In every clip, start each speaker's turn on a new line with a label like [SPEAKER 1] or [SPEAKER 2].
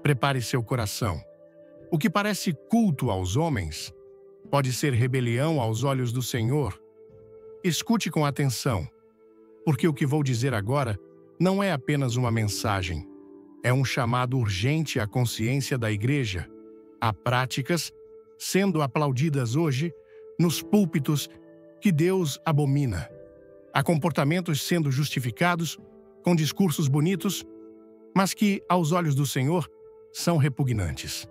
[SPEAKER 1] Prepare seu coração. O que parece culto aos homens pode ser rebelião aos olhos do Senhor. Escute com atenção, porque o que vou dizer agora não é apenas uma mensagem. É um chamado urgente à consciência da igreja. Há práticas sendo aplaudidas hoje nos púlpitos que Deus abomina. Há comportamentos sendo justificados com discursos bonitos, mas que, aos olhos do Senhor, são repugnantes.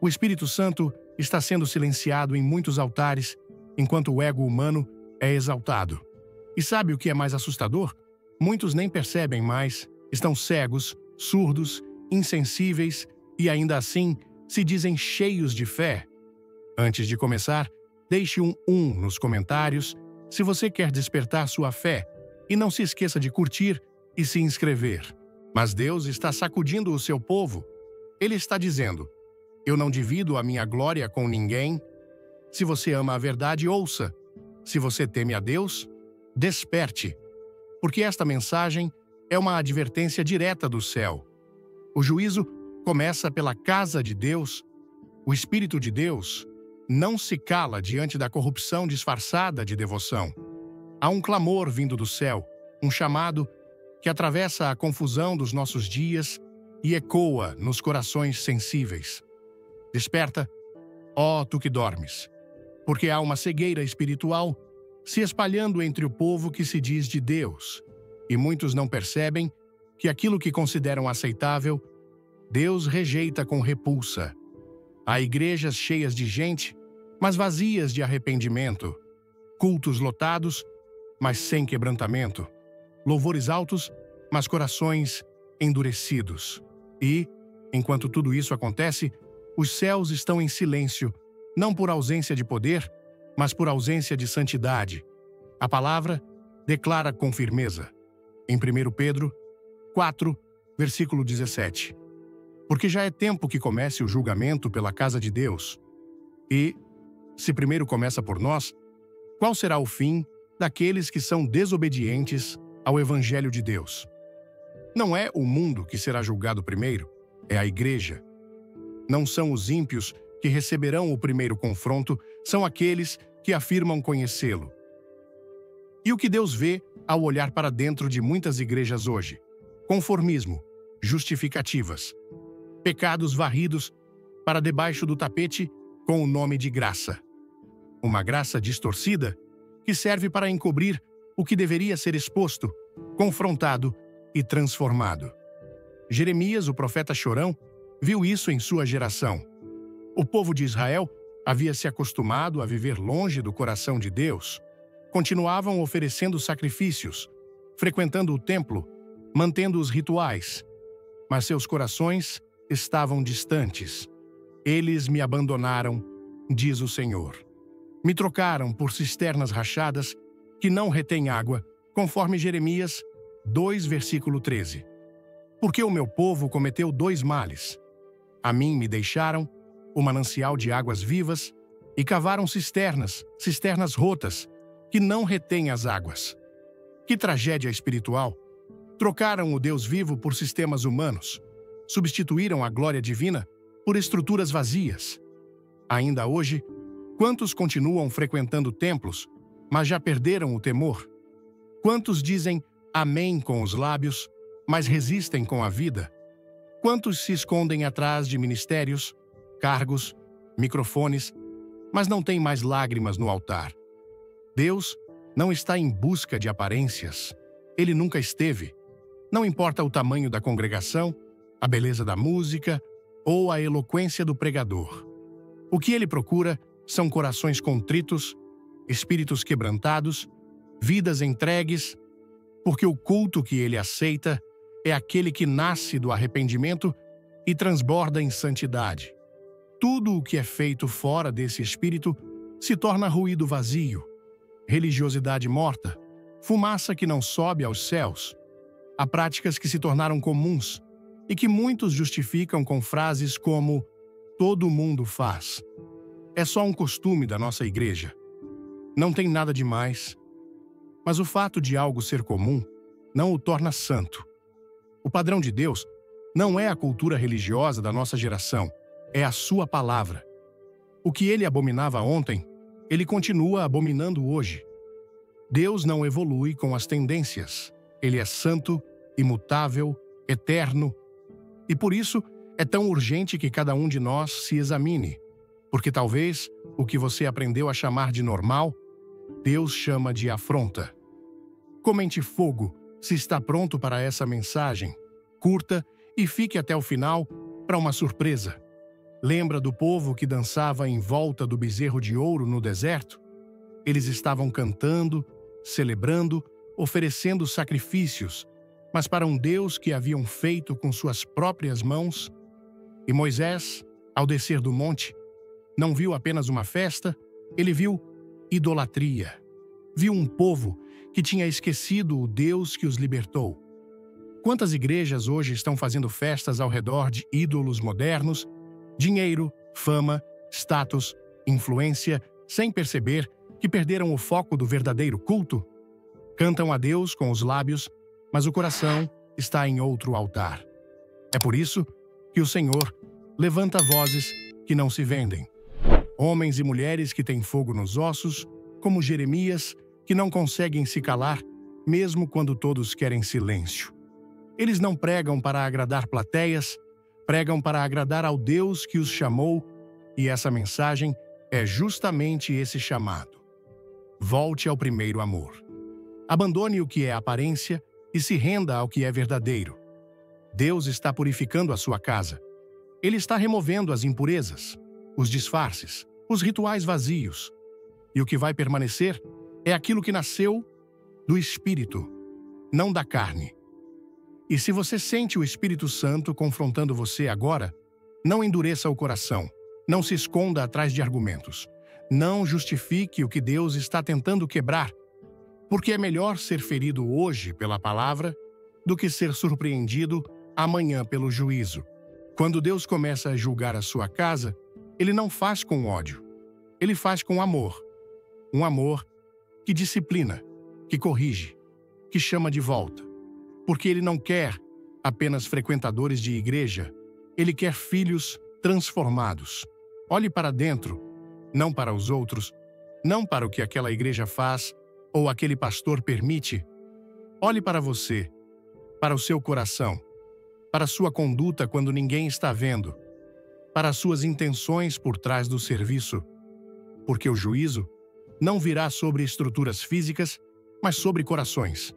[SPEAKER 1] O Espírito Santo está sendo silenciado em muitos altares, enquanto o ego humano é exaltado. E sabe o que é mais assustador? Muitos nem percebem mais, estão cegos, surdos, insensíveis e ainda assim se dizem cheios de fé. Antes de começar, deixe um nos comentários se você quer despertar sua fé e não se esqueça de curtir e se inscrever. Mas Deus está sacudindo o seu povo. Ele está dizendo: eu não divido a minha glória com ninguém. Se você ama a verdade, ouça. Se você teme a Deus, desperte. Porque esta mensagem é uma advertência direta do céu. O juízo começa pela casa de Deus. O Espírito de Deus não se cala diante da corrupção disfarçada de devoção. Há um clamor vindo do céu, um chamado que atravessa a confusão dos nossos dias e ecoa nos corações sensíveis. Desperta, ó tu que dormes, porque há uma cegueira espiritual se espalhando entre o povo que se diz de Deus, e muitos não percebem que aquilo que consideram aceitável, Deus rejeita com repulsa. Há igrejas cheias de gente, mas vazias de arrependimento, cultos lotados, mas sem quebrantamento, louvores altos, mas corações endurecidos. E, enquanto tudo isso acontece, os céus estão em silêncio, não por ausência de poder, mas por ausência de santidade. A palavra declara com firmeza, em 1 Pedro 4, versículo 17. Porque já é tempo que comece o julgamento pela casa de Deus. E, se primeiro começa por nós, qual será o fim daqueles que são desobedientes ao Evangelho de Deus? Não é o mundo que será julgado primeiro, é a igreja. Não são os ímpios que receberão o primeiro confronto, são aqueles que afirmam conhecê-lo. E o que Deus vê ao olhar para dentro de muitas igrejas hoje? Conformismo, justificativas, pecados varridos para debaixo do tapete com o nome de graça. Uma graça distorcida que serve para encobrir o que deveria ser exposto, confrontado e transformado. Jeremias, o profeta chorão, viu isso em sua geração. O povo de Israel havia se acostumado a viver longe do coração de Deus. Continuavam oferecendo sacrifícios, frequentando o templo, mantendo os rituais. Mas seus corações estavam distantes. Eles me abandonaram, diz o Senhor. Me trocaram por cisternas rachadas que não retêm água, conforme Jeremias 2, versículo 13. Porque o meu povo cometeu dois males. A mim me deixaram o manancial de águas vivas e cavaram cisternas rotas, que não retêm as águas. Que tragédia espiritual! Trocaram o Deus vivo por sistemas humanos. Substituíram a glória divina por estruturas vazias. Ainda hoje, quantos continuam frequentando templos, mas já perderam o temor? Quantos dizem amém com os lábios, mas resistem com a vida? Quantos se escondem atrás de ministérios, cargos, microfones, mas não têm mais lágrimas no altar? Deus não está em busca de aparências. Ele nunca esteve. Não importa o tamanho da congregação, a beleza da música ou a eloquência do pregador. O que ele procura são corações contritos, espíritos quebrantados, vidas entregues, porque o culto que ele aceita é aquele que nasce do arrependimento e transborda em santidade. Tudo o que é feito fora desse espírito se torna ruído vazio, religiosidade morta, fumaça que não sobe aos céus. Há práticas que se tornaram comuns e que muitos justificam com frases como "todo mundo faz". É só um costume da nossa igreja. Não tem nada de mais. Mas o fato de algo ser comum não o torna santo. O padrão de Deus Não é a cultura religiosa da nossa geração, é a sua palavra. O que ele abominava ontem, ele continua abominando hoje. Deus não evolui com as tendências. Ele é santo, imutável, eterno. E por isso é tão urgente que cada um de nós se examine, porque talvez o que você aprendeu a chamar de normal, Deus chama de afronta. Comente fogo se está pronto para essa mensagem. Curta e fique até o final para uma surpresa. Lembra do povo que dançava em volta do bezerro de ouro no deserto? Eles estavam cantando, celebrando, oferecendo sacrifícios, mas para um Deus que haviam feito com suas próprias mãos. E Moisés, ao descer do monte, não viu apenas uma festa, ele viu idolatria. Viu um povo que tinha esquecido o Deus que os libertou. Quantas igrejas hoje estão fazendo festas ao redor de ídolos modernos, dinheiro, fama, status, influência, sem perceber que perderam o foco do verdadeiro culto? Cantam a Deus com os lábios, mas o coração está em outro altar. É por isso que o Senhor levanta vozes que não se vendem. Homens e mulheres que têm fogo nos ossos, como Jeremias, que não conseguem se calar, mesmo quando todos querem silêncio. Eles não pregam para agradar plateias, pregam para agradar ao Deus que os chamou, e essa mensagem é justamente esse chamado. Volte ao primeiro amor. Abandone o que é aparência e se renda ao que é verdadeiro. Deus está purificando a sua casa. Ele está removendo as impurezas, os disfarces, os rituais vazios. E o que vai permanecer é aquilo que nasceu do Espírito, não da carne. E se você sente o Espírito Santo confrontando você agora, não endureça o coração, não se esconda atrás de argumentos. Não justifique o que Deus está tentando quebrar, porque é melhor ser ferido hoje pela palavra do que ser surpreendido amanhã pelo juízo. Quando Deus começa a julgar a sua casa, Ele não faz com ódio, Ele faz com amor. Um amor que disciplina, que corrige, que chama de volta. Porque Ele não quer apenas frequentadores de igreja, Ele quer filhos transformados. Olhe para dentro, não para os outros, não para o que aquela igreja faz ou aquele pastor permite. Olhe para você, para o seu coração, para a sua conduta quando ninguém está vendo, para as suas intenções por trás do serviço. Porque o juízo não virá sobre estruturas físicas, mas sobre corações.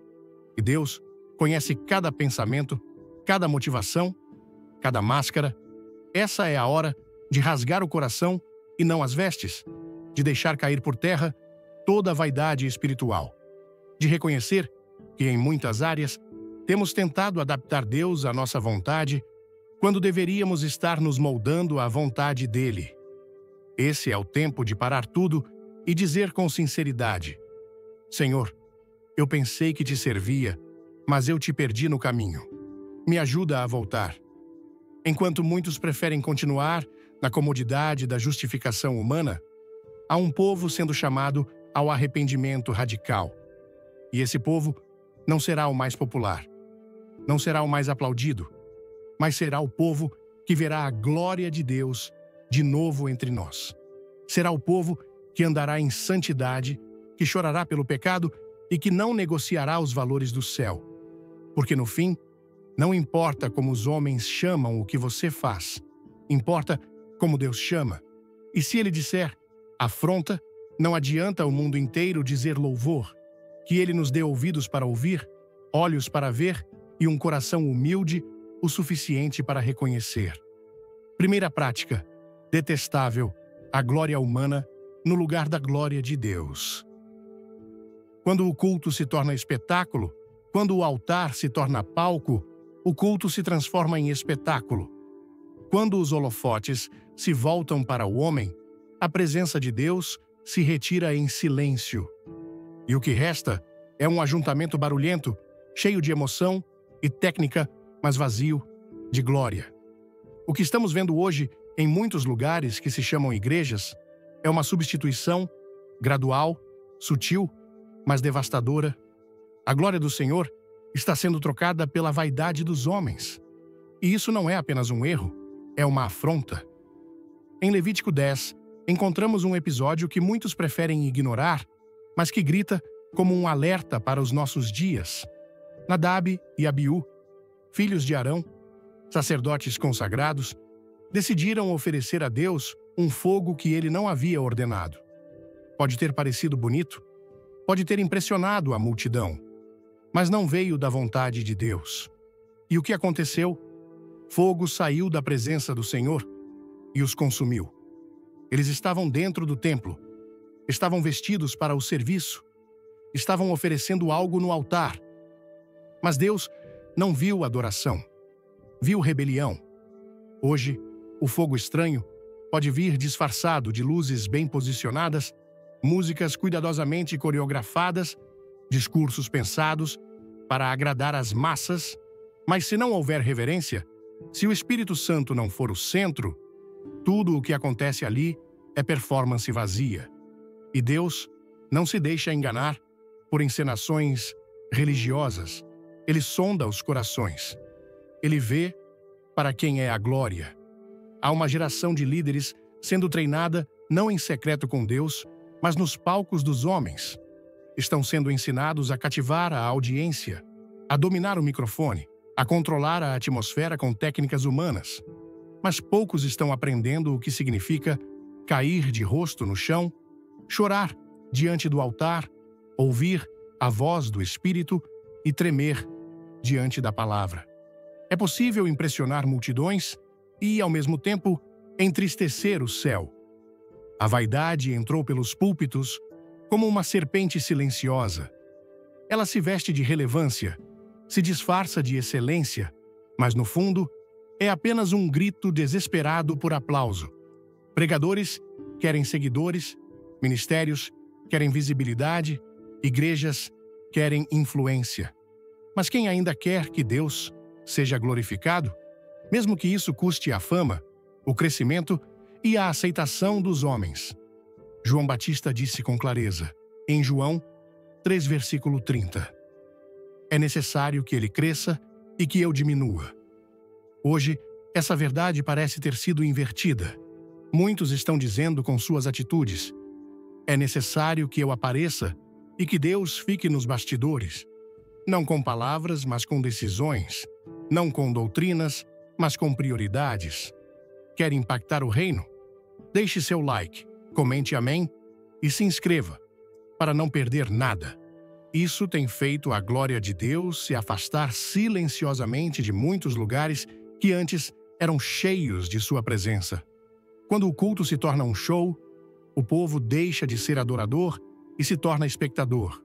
[SPEAKER 1] E Deus conhece cada pensamento, cada motivação, cada máscara. Essa é a hora de rasgar o coração e não as vestes, de deixar cair por terra toda a vaidade espiritual, de reconhecer que em muitas áreas temos tentado adaptar Deus à nossa vontade, quando deveríamos estar nos moldando à vontade dele. Esse é o tempo de parar tudo e dizer com sinceridade: Senhor, eu pensei que te servia, mas eu te perdi no caminho. Me ajuda a voltar. Enquanto muitos preferem continuar na comodidade da justificação humana, há um povo sendo chamado ao arrependimento radical. E esse povo não será o mais popular, não será o mais aplaudido, mas será o povo que verá a glória de Deus de novo entre nós. Será o povo que andará em santidade, que chorará pelo pecado e que não negociará os valores do céu. Porque no fim, não importa como os homens chamam o que você faz, importa como Deus chama. E se Ele disser afronta, não adianta o mundo inteiro dizer louvor, que Ele nos dê ouvidos para ouvir, olhos para ver e um coração humilde o suficiente para reconhecer. Primeira prática, detestável, a glória humana no lugar da glória de Deus. Quando o culto se torna espetáculo, quando o altar se torna palco, o culto se transforma em espetáculo. Quando os holofotes se voltam para o homem, a presença de Deus se retira em silêncio. E o que resta é um ajuntamento barulhento, cheio de emoção e técnica, mas vazio de glória. O que estamos vendo hoje em muitos lugares que se chamam igrejas é uma substituição gradual, sutil, mas devastadora. A glória do Senhor está sendo trocada pela vaidade dos homens. E isso não é apenas um erro, é uma afronta. Em Levítico 10, encontramos um episódio que muitos preferem ignorar, mas que grita como um alerta para os nossos dias. Nadab e Abiú, filhos de Arão, sacerdotes consagrados, decidiram oferecer a Deus um fogo que ele não havia ordenado. Pode ter parecido bonito, pode ter impressionado a multidão, mas não veio da vontade de Deus. E o que aconteceu? Fogo saiu da presença do Senhor e os consumiu. Eles estavam dentro do templo, estavam vestidos para o serviço, estavam oferecendo algo no altar. Mas Deus não viu adoração, viu rebelião. Hoje, o fogo estranho pode vir disfarçado de luzes bem posicionadas, músicas cuidadosamente coreografadas, discursos pensados para agradar as massas, mas se não houver reverência, se o Espírito Santo não for o centro, tudo o que acontece ali é performance vazia. E Deus não se deixa enganar por encenações religiosas. Ele sonda os corações. Ele vê para quem é a glória. Há uma geração de líderes sendo treinada não em secreto com Deus, mas nos palcos dos homens. Estão sendo ensinados a cativar a audiência, a dominar o microfone, a controlar a atmosfera com técnicas humanas. Mas poucos estão aprendendo o que significa cair de rosto no chão, chorar diante do altar, ouvir a voz do Espírito e tremer diante da palavra. É possível impressionar multidões e, ao mesmo tempo, entristecer o céu. A vaidade entrou pelos púlpitos como uma serpente silenciosa. Ela se veste de relevância, se disfarça de excelência, mas no fundo é apenas um grito desesperado por aplauso. Pregadores querem seguidores, ministérios querem visibilidade, igrejas querem influência. Mas quem ainda quer que Deus seja glorificado, mesmo que isso custe a fama, o crescimento e a aceitação dos homens? João Batista disse com clareza, em João 3, versículo 30. É necessário que ele cresça e que eu diminua. Hoje, essa verdade parece ter sido invertida. Muitos estão dizendo com suas atitudes: é necessário que eu apareça e que Deus fique nos bastidores. Não com palavras, mas com decisões. Não com doutrinas, mas com prioridades. Quer impactar o reino? Deixe seu like, comente amém e se inscreva, para não perder nada. Isso tem feito a glória de Deus se afastar silenciosamente de muitos lugares que antes eram cheios de sua presença. Quando o culto se torna um show, o povo deixa de ser adorador e se torna espectador.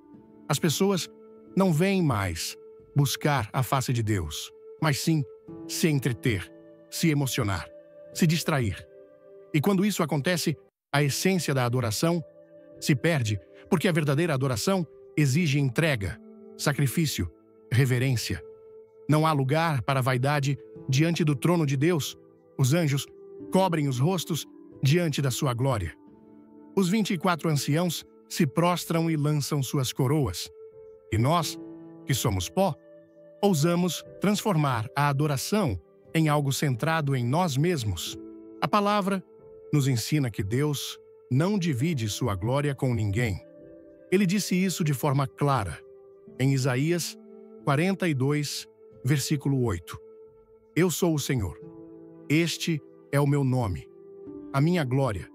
[SPEAKER 1] As pessoas não vêm mais buscar a face de Deus, mas sim se entreter, se emocionar, se distrair. E quando isso acontece, a essência da adoração se perde, porque a verdadeira adoração exige entrega, sacrifício, reverência. Não há lugar para vaidade diante do trono de Deus. Os anjos cobrem os rostos diante da sua glória. Os 24 anciãos se prostram e lançam suas coroas. E nós, que somos pó, ousamos transformar a adoração em algo centrado em nós mesmos. A palavra nos ensina que Deus não divide sua glória com ninguém. Ele disse isso de forma clara, em Isaías 42, versículo 8. Eu sou o Senhor. Este é o meu nome, a minha glória,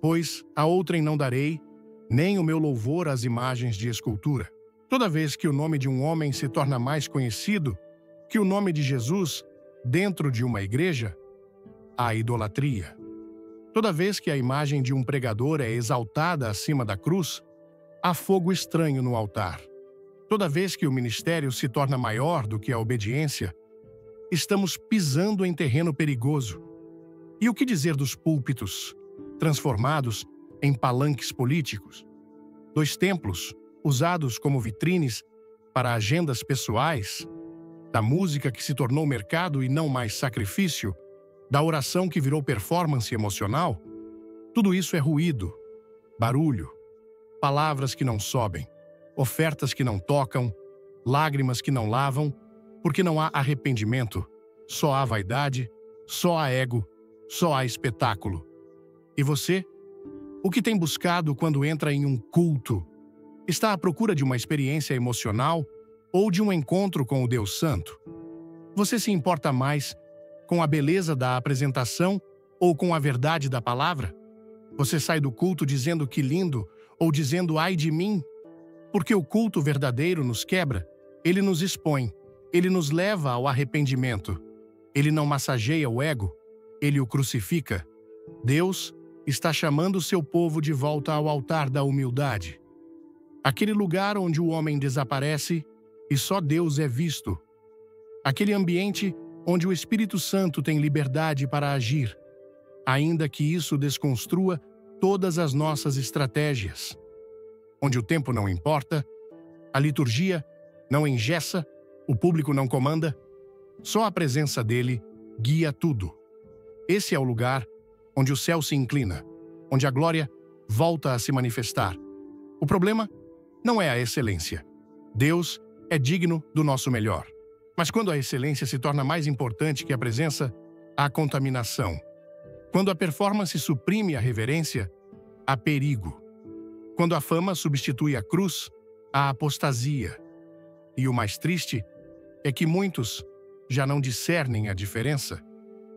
[SPEAKER 1] pois a outrem não darei, nem o meu louvor às imagens de escultura. Toda vez que o nome de um homem se torna mais conhecido que o nome de Jesus dentro de uma igreja, há idolatria. Toda vez que a imagem de um pregador é exaltada acima da cruz, há fogo estranho no altar. Toda vez que o ministério se torna maior do que a obediência, estamos pisando em terreno perigoso. E o que dizer dos púlpitos, transformados em palanques políticos? Dos templos, usados como vitrines para agendas pessoais? Da música que se tornou mercado e não mais sacrifício? Da oração que virou performance emocional? Tudo isso é ruído, barulho, palavras que não sobem, ofertas que não tocam, lágrimas que não lavam, porque não há arrependimento, só há vaidade, só há ego, só há espetáculo. E você? O que tem buscado quando entra em um culto? Está à procura de uma experiência emocional ou de um encontro com o Deus Santo? Você se importa mais com a beleza da apresentação ou com a verdade da palavra? Você sai do culto dizendo que lindo ou dizendo ai de mim? Porque o culto verdadeiro nos quebra, ele nos expõe, ele nos leva ao arrependimento. Ele não massageia o ego, ele o crucifica. Deus está chamando seu povo de volta ao altar da humildade. Aquele lugar onde o homem desaparece e só Deus é visto. Aquele ambiente onde o Espírito Santo tem liberdade para agir, ainda que isso desconstrua todas as nossas estratégias. Onde o tempo não importa, a liturgia não engessa, o público não comanda, só a presença dele guia tudo. Esse é o lugar onde o céu se inclina, onde a glória volta a se manifestar. O problema não é a excelência. Deus é digno do nosso melhor. Mas quando a excelência se torna mais importante que a presença, há contaminação. Quando a performance suprime a reverência, há perigo. Quando a fama substitui a cruz, há apostasia. E o mais triste é que muitos já não discernem a diferença.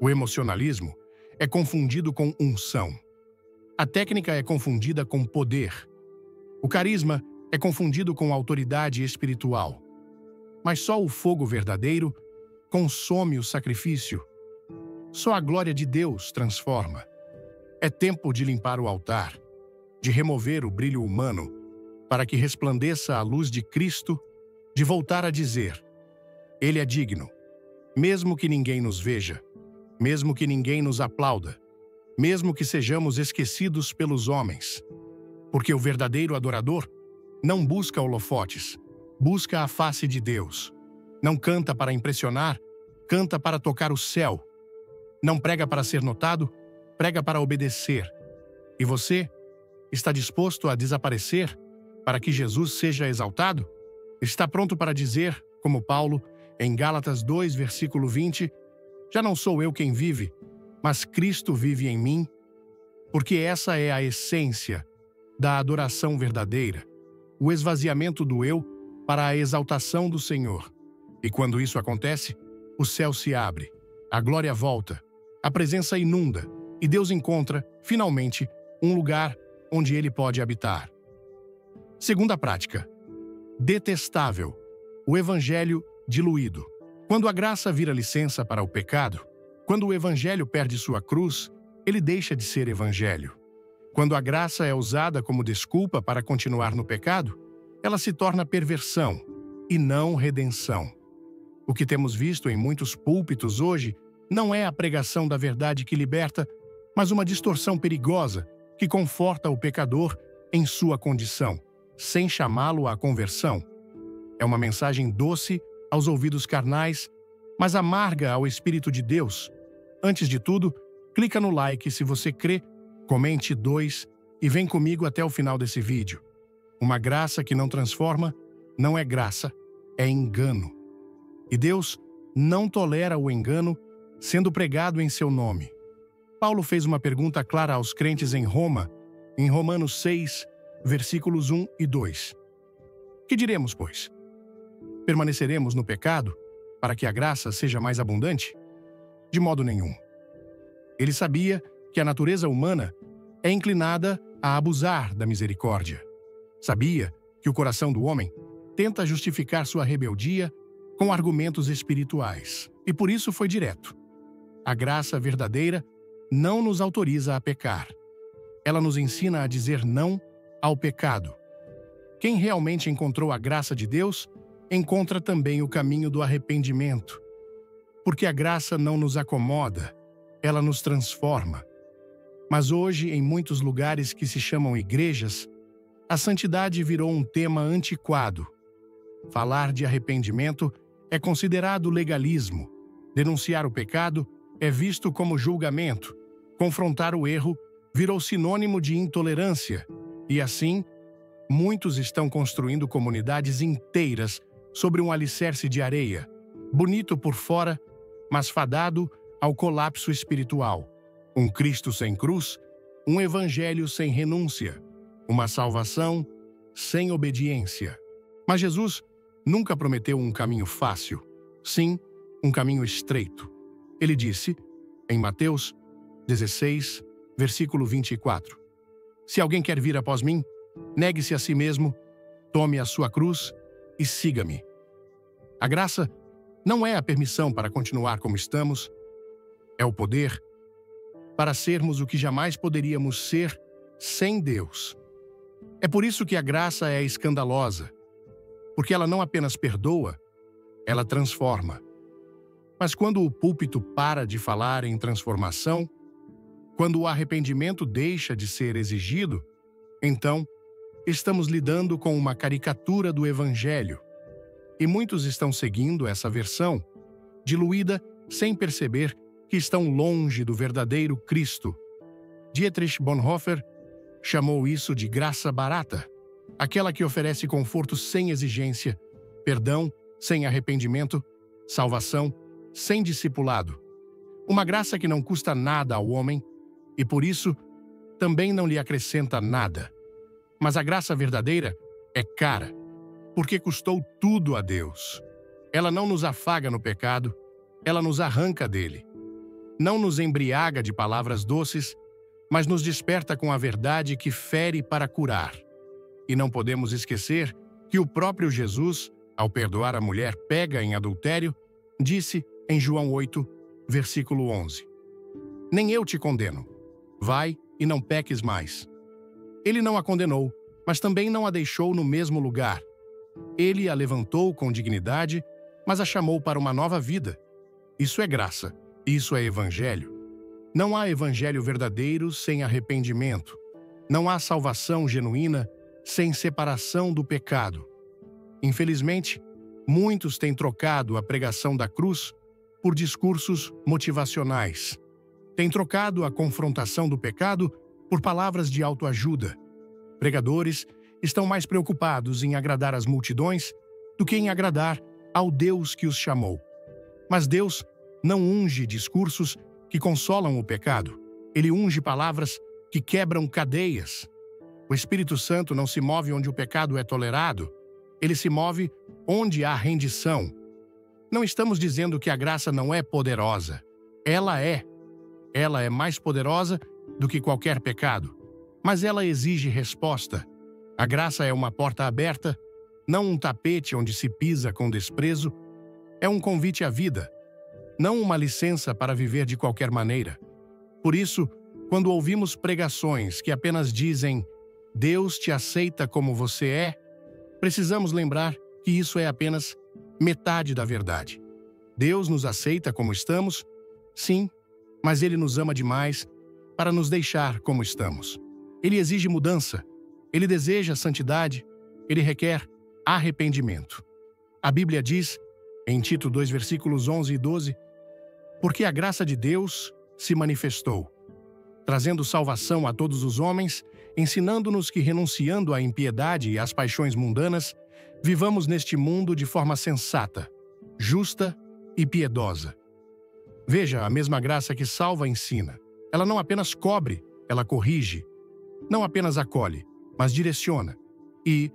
[SPEAKER 1] O emocionalismo é confundido com unção. A técnica é confundida com poder. O carisma é confundido com autoridade espiritual. Mas só o fogo verdadeiro consome o sacrifício. Só a glória de Deus transforma. É tempo de limpar o altar, de remover o brilho humano, para que resplandeça a luz de Cristo, de voltar a dizer: Ele é digno, mesmo que ninguém nos veja, mesmo que ninguém nos aplauda, mesmo que sejamos esquecidos pelos homens. Porque o verdadeiro adorador não busca holofotes, busca a face de Deus. Não canta para impressionar, canta para tocar o céu. Não prega para ser notado, prega para obedecer. E você está disposto a desaparecer para que Jesus seja exaltado? Está pronto para dizer, como Paulo, em Gálatas 2, versículo 20, já não sou eu quem vive, mas Cristo vive em mim? Porque essa é a essência da adoração verdadeira, o esvaziamento do eu para a exaltação do Senhor. E quando isso acontece, o céu se abre, a glória volta, a presença inunda, e Deus encontra, finalmente, um lugar onde ele pode habitar. Segunda prática. Detestável. O evangelho diluído. Quando a graça vira licença para o pecado, quando o evangelho perde sua cruz, ele deixa de ser evangelho. Quando a graça é usada como desculpa para continuar no pecado, ela se torna perversão e não redenção. O que temos visto em muitos púlpitos hoje não é a pregação da verdade que liberta, mas uma distorção perigosa que conforta o pecador em sua condição, sem chamá-lo à conversão. É uma mensagem doce aos ouvidos carnais, mas amarga ao Espírito de Deus. Antes de tudo, clica no like se você crê, comente 2 e vem comigo até o final desse vídeo. Uma graça que não transforma não é graça, é engano. E Deus não tolera o engano sendo pregado em seu nome. Paulo fez uma pergunta clara aos crentes em Roma, em Romanos 6, versículos 1 e 2. Que diremos, pois? Permaneceremos no pecado para que a graça seja mais abundante? De modo nenhum. Ele sabia que a natureza humana é inclinada a abusar da misericórdia. Sabia que o coração do homem tenta justificar sua rebeldia com argumentos espirituais, e por isso foi direto. A graça verdadeira não nos autoriza a pecar. Ela nos ensina a dizer não ao pecado. Quem realmente encontrou a graça de Deus, encontra também o caminho do arrependimento. Porque a graça não nos acomoda, ela nos transforma. Mas hoje, em muitos lugares que se chamam igrejas, a santidade virou um tema antiquado. Falar de arrependimento é considerado legalismo. Denunciar o pecado é visto como julgamento. Confrontar o erro virou sinônimo de intolerância. E assim, muitos estão construindo comunidades inteiras sobre um alicerce de areia, bonito por fora, mas fadado ao colapso espiritual. Um Cristo sem cruz, um evangelho sem renúncia, uma salvação sem obediência. Mas Jesus nunca prometeu um caminho fácil, sim, um caminho estreito. Ele disse, em Mateus 16, versículo 24, Se alguém quer vir após mim, negue-se a si mesmo, tome a sua cruz e siga-me. A graça não é a permissão para continuar como estamos, é o poder para sermos o que jamais poderíamos ser sem Deus. É por isso que a graça é escandalosa, porque ela não apenas perdoa, ela transforma. Mas quando o púlpito para de falar em transformação, quando o arrependimento deixa de ser exigido, então estamos lidando com uma caricatura do Evangelho. E muitos estão seguindo essa versão, diluída sem perceber que estão longe do verdadeiro Cristo. Dietrich Bonhoeffer chamou isso de graça barata, aquela que oferece conforto sem exigência, perdão sem arrependimento, salvação sem discipulado. Uma graça que não custa nada ao homem e, por isso, também não lhe acrescenta nada. Mas a graça verdadeira é cara, porque custou tudo a Deus. Ela não nos afaga no pecado, ela nos arranca dele. Não nos embriaga de palavras doces, mas nos desperta com a verdade que fere para curar. E não podemos esquecer que o próprio Jesus, ao perdoar a mulher pega em adultério, disse em João 8, versículo 11, Nem eu te condeno. Vai e não peques mais. Ele não a condenou, mas também não a deixou no mesmo lugar. Ele a levantou com dignidade, mas a chamou para uma nova vida. Isso é graça. Isso é evangelho. Não há evangelho verdadeiro sem arrependimento. Não há salvação genuína sem separação do pecado. Infelizmente, muitos têm trocado a pregação da cruz por discursos motivacionais. Têm trocado a confrontação do pecado por palavras de autoajuda. Pregadores estão mais preocupados em agradar as multidões do que em agradar ao Deus que os chamou. Mas Deus não unge discursos que consolam o pecado. Ele unge palavras que quebram cadeias. O Espírito Santo não se move onde o pecado é tolerado. Ele se move onde há rendição. Não estamos dizendo que a graça não é poderosa. Ela é. Ela é mais poderosa do que qualquer pecado. Mas ela exige resposta. A graça é uma porta aberta, não um tapete onde se pisa com desprezo. É um convite à vida, não uma licença para viver de qualquer maneira. Por isso, quando ouvimos pregações que apenas dizem Deus te aceita como você é, precisamos lembrar que isso é apenas metade da verdade. Deus nos aceita como estamos, sim, mas Ele nos ama demais para nos deixar como estamos. Ele exige mudança, Ele deseja santidade, Ele requer arrependimento. A Bíblia diz, em Tito 2, versículos 11 e 12, porque a graça de Deus se manifestou, trazendo salvação a todos os homens, ensinando-nos que, renunciando à impiedade e às paixões mundanas, vivamos neste mundo de forma sensata, justa e piedosa. Veja, a mesma graça que salva ensina. Ela não apenas cobre, ela corrige. Não apenas acolhe, mas direciona. E,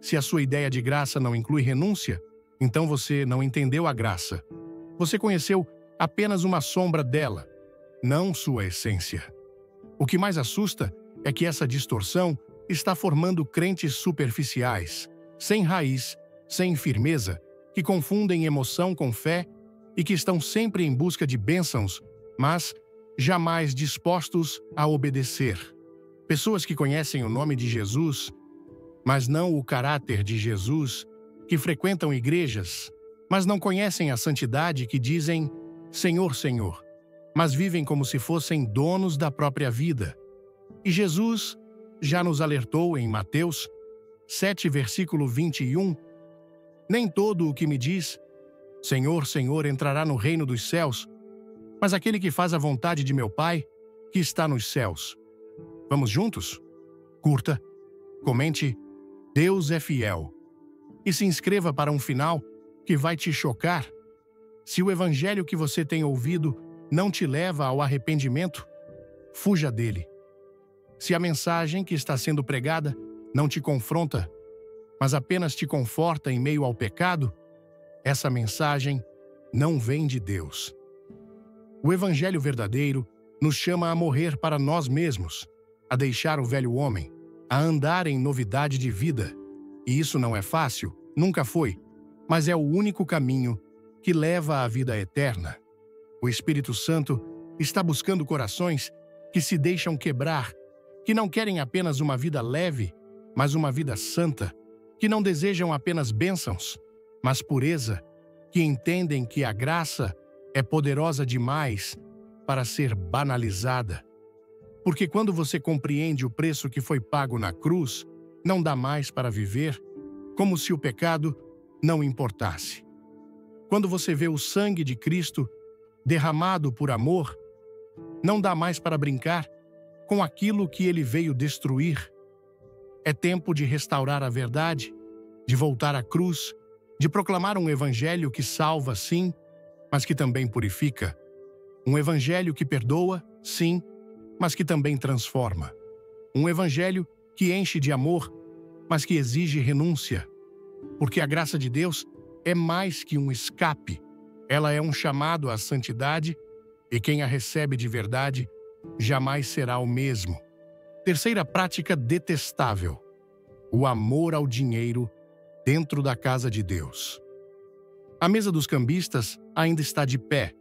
[SPEAKER 1] se a sua ideia de graça não inclui renúncia, então você não entendeu a graça. Você conheceu apenas uma sombra dela, não sua essência. O que mais assusta é que essa distorção está formando crentes superficiais, sem raiz, sem firmeza, que confundem emoção com fé e que estão sempre em busca de bênçãos, mas jamais dispostos a obedecer. Pessoas que conhecem o nome de Jesus, mas não o caráter de Jesus, que frequentam igrejas, mas não conhecem a santidade, que dizem Senhor, Senhor, mas vivem como se fossem donos da própria vida. E Jesus já nos alertou em Mateus 7, versículo 21, nem todo o que me diz, Senhor, Senhor, entrará no reino dos céus, mas aquele que faz a vontade de meu Pai, que está nos céus. Vamos juntos? Curta, comente, Deus é fiel. E se inscreva para um final que vai te chocar. Se o evangelho que você tem ouvido não te leva ao arrependimento, fuja dele. Se a mensagem que está sendo pregada não te confronta, mas apenas te conforta em meio ao pecado, essa mensagem não vem de Deus. O evangelho verdadeiro nos chama a morrer para nós mesmos, a deixar o velho homem, a andar em novidade de vida. E isso não é fácil, nunca foi, mas é o único caminho que leva à vida eterna. O Espírito Santo está buscando corações que se deixam quebrar, que não querem apenas uma vida leve, mas uma vida santa, que não desejam apenas bênçãos, mas pureza, que entendem que a graça é poderosa demais para ser banalizada. Porque quando você compreende o preço que foi pago na cruz, não dá mais para viver como se o pecado não importasse. Quando você vê o sangue de Cristo derramado por amor, não dá mais para brincar com aquilo que ele veio destruir. É tempo de restaurar a verdade, de voltar à cruz, de proclamar um evangelho que salva, sim, mas que também purifica. Um evangelho que perdoa, sim, mas que também transforma. Um evangelho que enche de amor, mas que exige renúncia. Porque a graça de Deus é mais que um escape. Ela é um chamado à santidade e quem a recebe de verdade jamais será o mesmo. Terceira prática detestável: o amor ao dinheiro dentro da casa de Deus. A mesa dos cambistas ainda está de pé.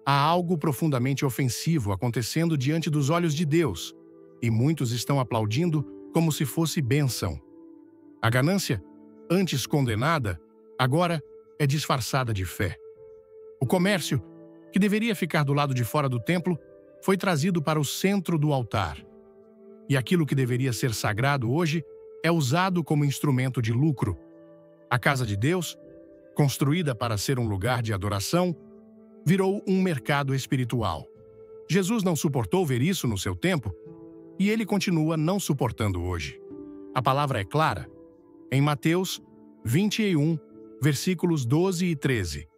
[SPEAKER 1] Há algo profundamente ofensivo acontecendo diante dos olhos de Deus, e muitos estão aplaudindo como se fosse bênção. A ganância, antes condenada, agora é disfarçada de fé. O comércio, que deveria ficar do lado de fora do templo, foi trazido para o centro do altar. E aquilo que deveria ser sagrado hoje é usado como instrumento de lucro. A casa de Deus, construída para ser um lugar de adoração, virou um mercado espiritual. Jesus não suportou ver isso no seu tempo, e ele continua não suportando hoje. A palavra é clara. Em Mateus 21, versículos 12 e 13.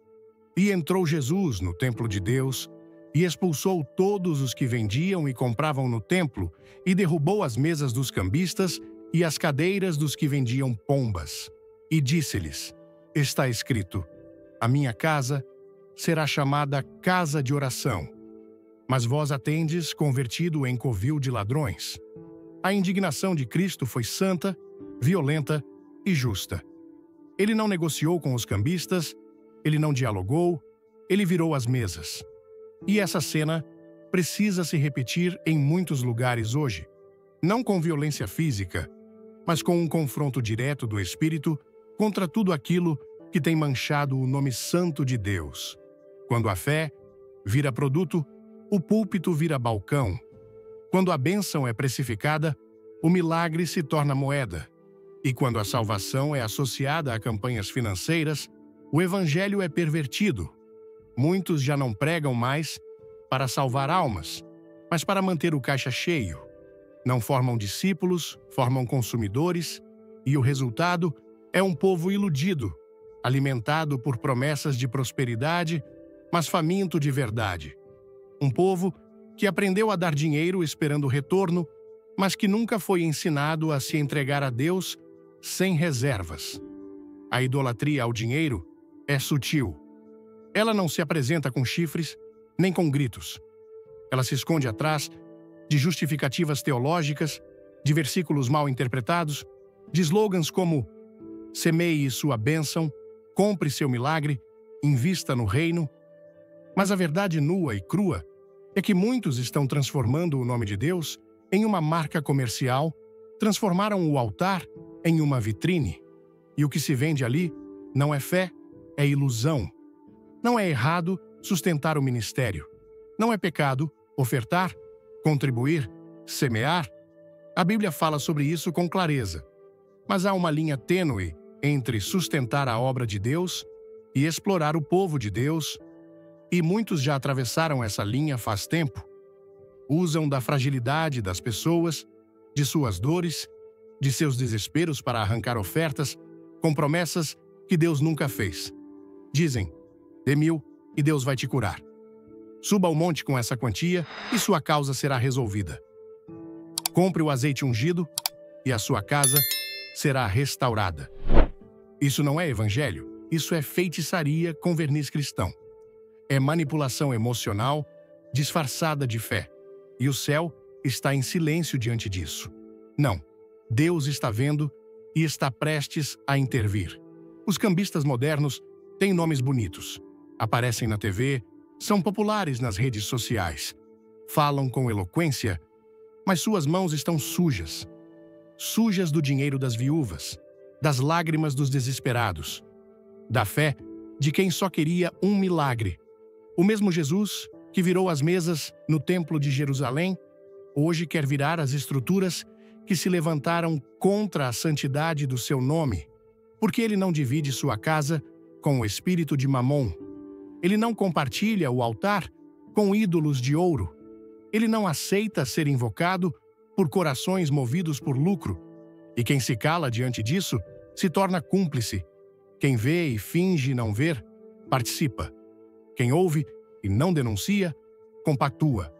[SPEAKER 1] E entrou Jesus no templo de Deus, e expulsou todos os que vendiam e compravam no templo, e derrubou as mesas dos cambistas e as cadeiras dos que vendiam pombas. E disse-lhes: Está escrito, a minha casa será chamada casa de oração, mas vós a tendes convertido em covil de ladrões. A indignação de Cristo foi santa, violenta e justa. Ele não negociou com os cambistas, ele não dialogou, ele virou as mesas. E essa cena precisa se repetir em muitos lugares hoje, não com violência física, mas com um confronto direto do Espírito contra tudo aquilo que tem manchado o nome santo de Deus. Quando a fé vira produto, o púlpito vira balcão. Quando a bênção é precificada, o milagre se torna moeda. E quando a salvação é associada a campanhas financeiras, o evangelho é pervertido. Muitos já não pregam mais para salvar almas, mas para manter o caixa cheio. Não formam discípulos, formam consumidores, e o resultado é um povo iludido, alimentado por promessas de prosperidade, mas faminto de verdade. Um povo que aprendeu a dar dinheiro esperando retorno, mas que nunca foi ensinado a se entregar a Deus sem reservas. A idolatria ao dinheiro é sutil. Ela não se apresenta com chifres, nem com gritos. Ela se esconde atrás de justificativas teológicas, de versículos mal interpretados, de slogans como semeie sua bênção, compre seu milagre, invista no reino. Mas a verdade nua e crua é que muitos estão transformando o nome de Deus em uma marca comercial, transformaram o altar em uma vitrine. E o que se vende ali não é fé, é ilusão. Não é errado sustentar o ministério. Não é pecado ofertar, contribuir, semear. A Bíblia fala sobre isso com clareza. Mas há uma linha tênue entre sustentar a obra de Deus e explorar o povo de Deus, e muitos já atravessaram essa linha faz tempo. Usam da fragilidade das pessoas, de suas dores, de seus desesperos para arrancar ofertas com promessas que Deus nunca fez. Dizem, dê 1.000, e Deus vai te curar. Suba ao monte com essa quantia e sua causa será resolvida. Compre o azeite ungido e a sua casa será restaurada. Isso não é evangelho, isso é feitiçaria com verniz cristão. É manipulação emocional disfarçada de fé. E o céu está em silêncio diante disso. Não, Deus está vendo e está prestes a intervir. Os cambistas modernos têm nomes bonitos. Aparecem na TV, são populares nas redes sociais. Falam com eloquência, mas suas mãos estão sujas. Sujas do dinheiro das viúvas, das lágrimas dos desesperados, da fé de quem só queria um milagre. O mesmo Jesus que virou as mesas no Templo de Jerusalém, hoje quer virar as estruturas que se levantaram contra a santidade do seu nome, porque ele não divide sua casa com o espírito de Mamon. Ele não compartilha o altar com ídolos de ouro. Ele não aceita ser invocado por corações movidos por lucro. E quem se cala diante disso se torna cúmplice. Quem vê e finge não ver, participa. Quem ouve e não denuncia, compactua.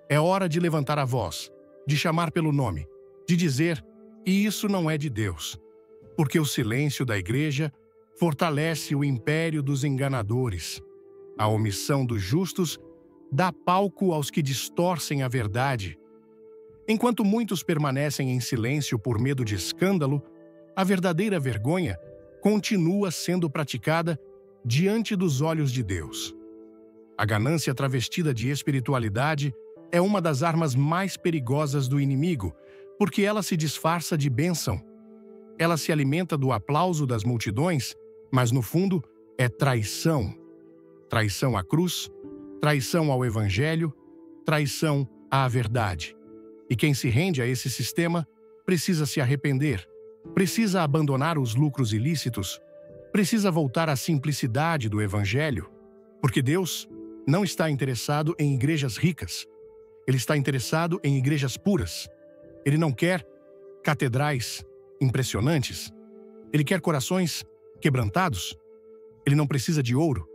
[SPEAKER 1] É hora de levantar a voz, de chamar pelo nome, de dizer, e isso não é de Deus. Porque o silêncio da igreja fortalece o império dos enganadores. A omissão dos justos dá palco aos que distorcem a verdade. Enquanto muitos permanecem em silêncio por medo de escândalo, a verdadeira vergonha continua sendo praticada diante dos olhos de Deus. A ganância travestida de espiritualidade é uma das armas mais perigosas do inimigo, porque ela se disfarça de bênção. Ela se alimenta do aplauso das multidões, mas no fundo é traição. Traição à cruz, traição ao evangelho, traição à verdade. E quem se rende a esse sistema precisa se arrepender, precisa abandonar os lucros ilícitos, precisa voltar à simplicidade do evangelho, porque Deus não está interessado em igrejas ricas. Ele está interessado em igrejas puras. Ele não quer catedrais impressionantes. Ele quer corações quebrantados. Ele não precisa de ouro.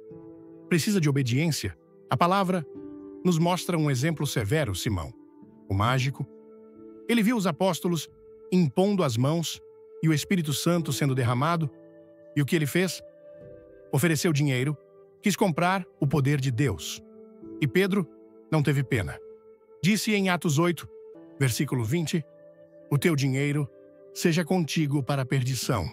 [SPEAKER 1] Precisa de obediência. A palavra nos mostra um exemplo severo, Simão, o mágico. Ele viu os apóstolos impondo as mãos e o Espírito Santo sendo derramado. E o que ele fez? Ofereceu dinheiro, quis comprar o poder de Deus. E Pedro não teve pena. Disse em Atos 8, versículo 20, o teu dinheiro seja contigo para a perdição,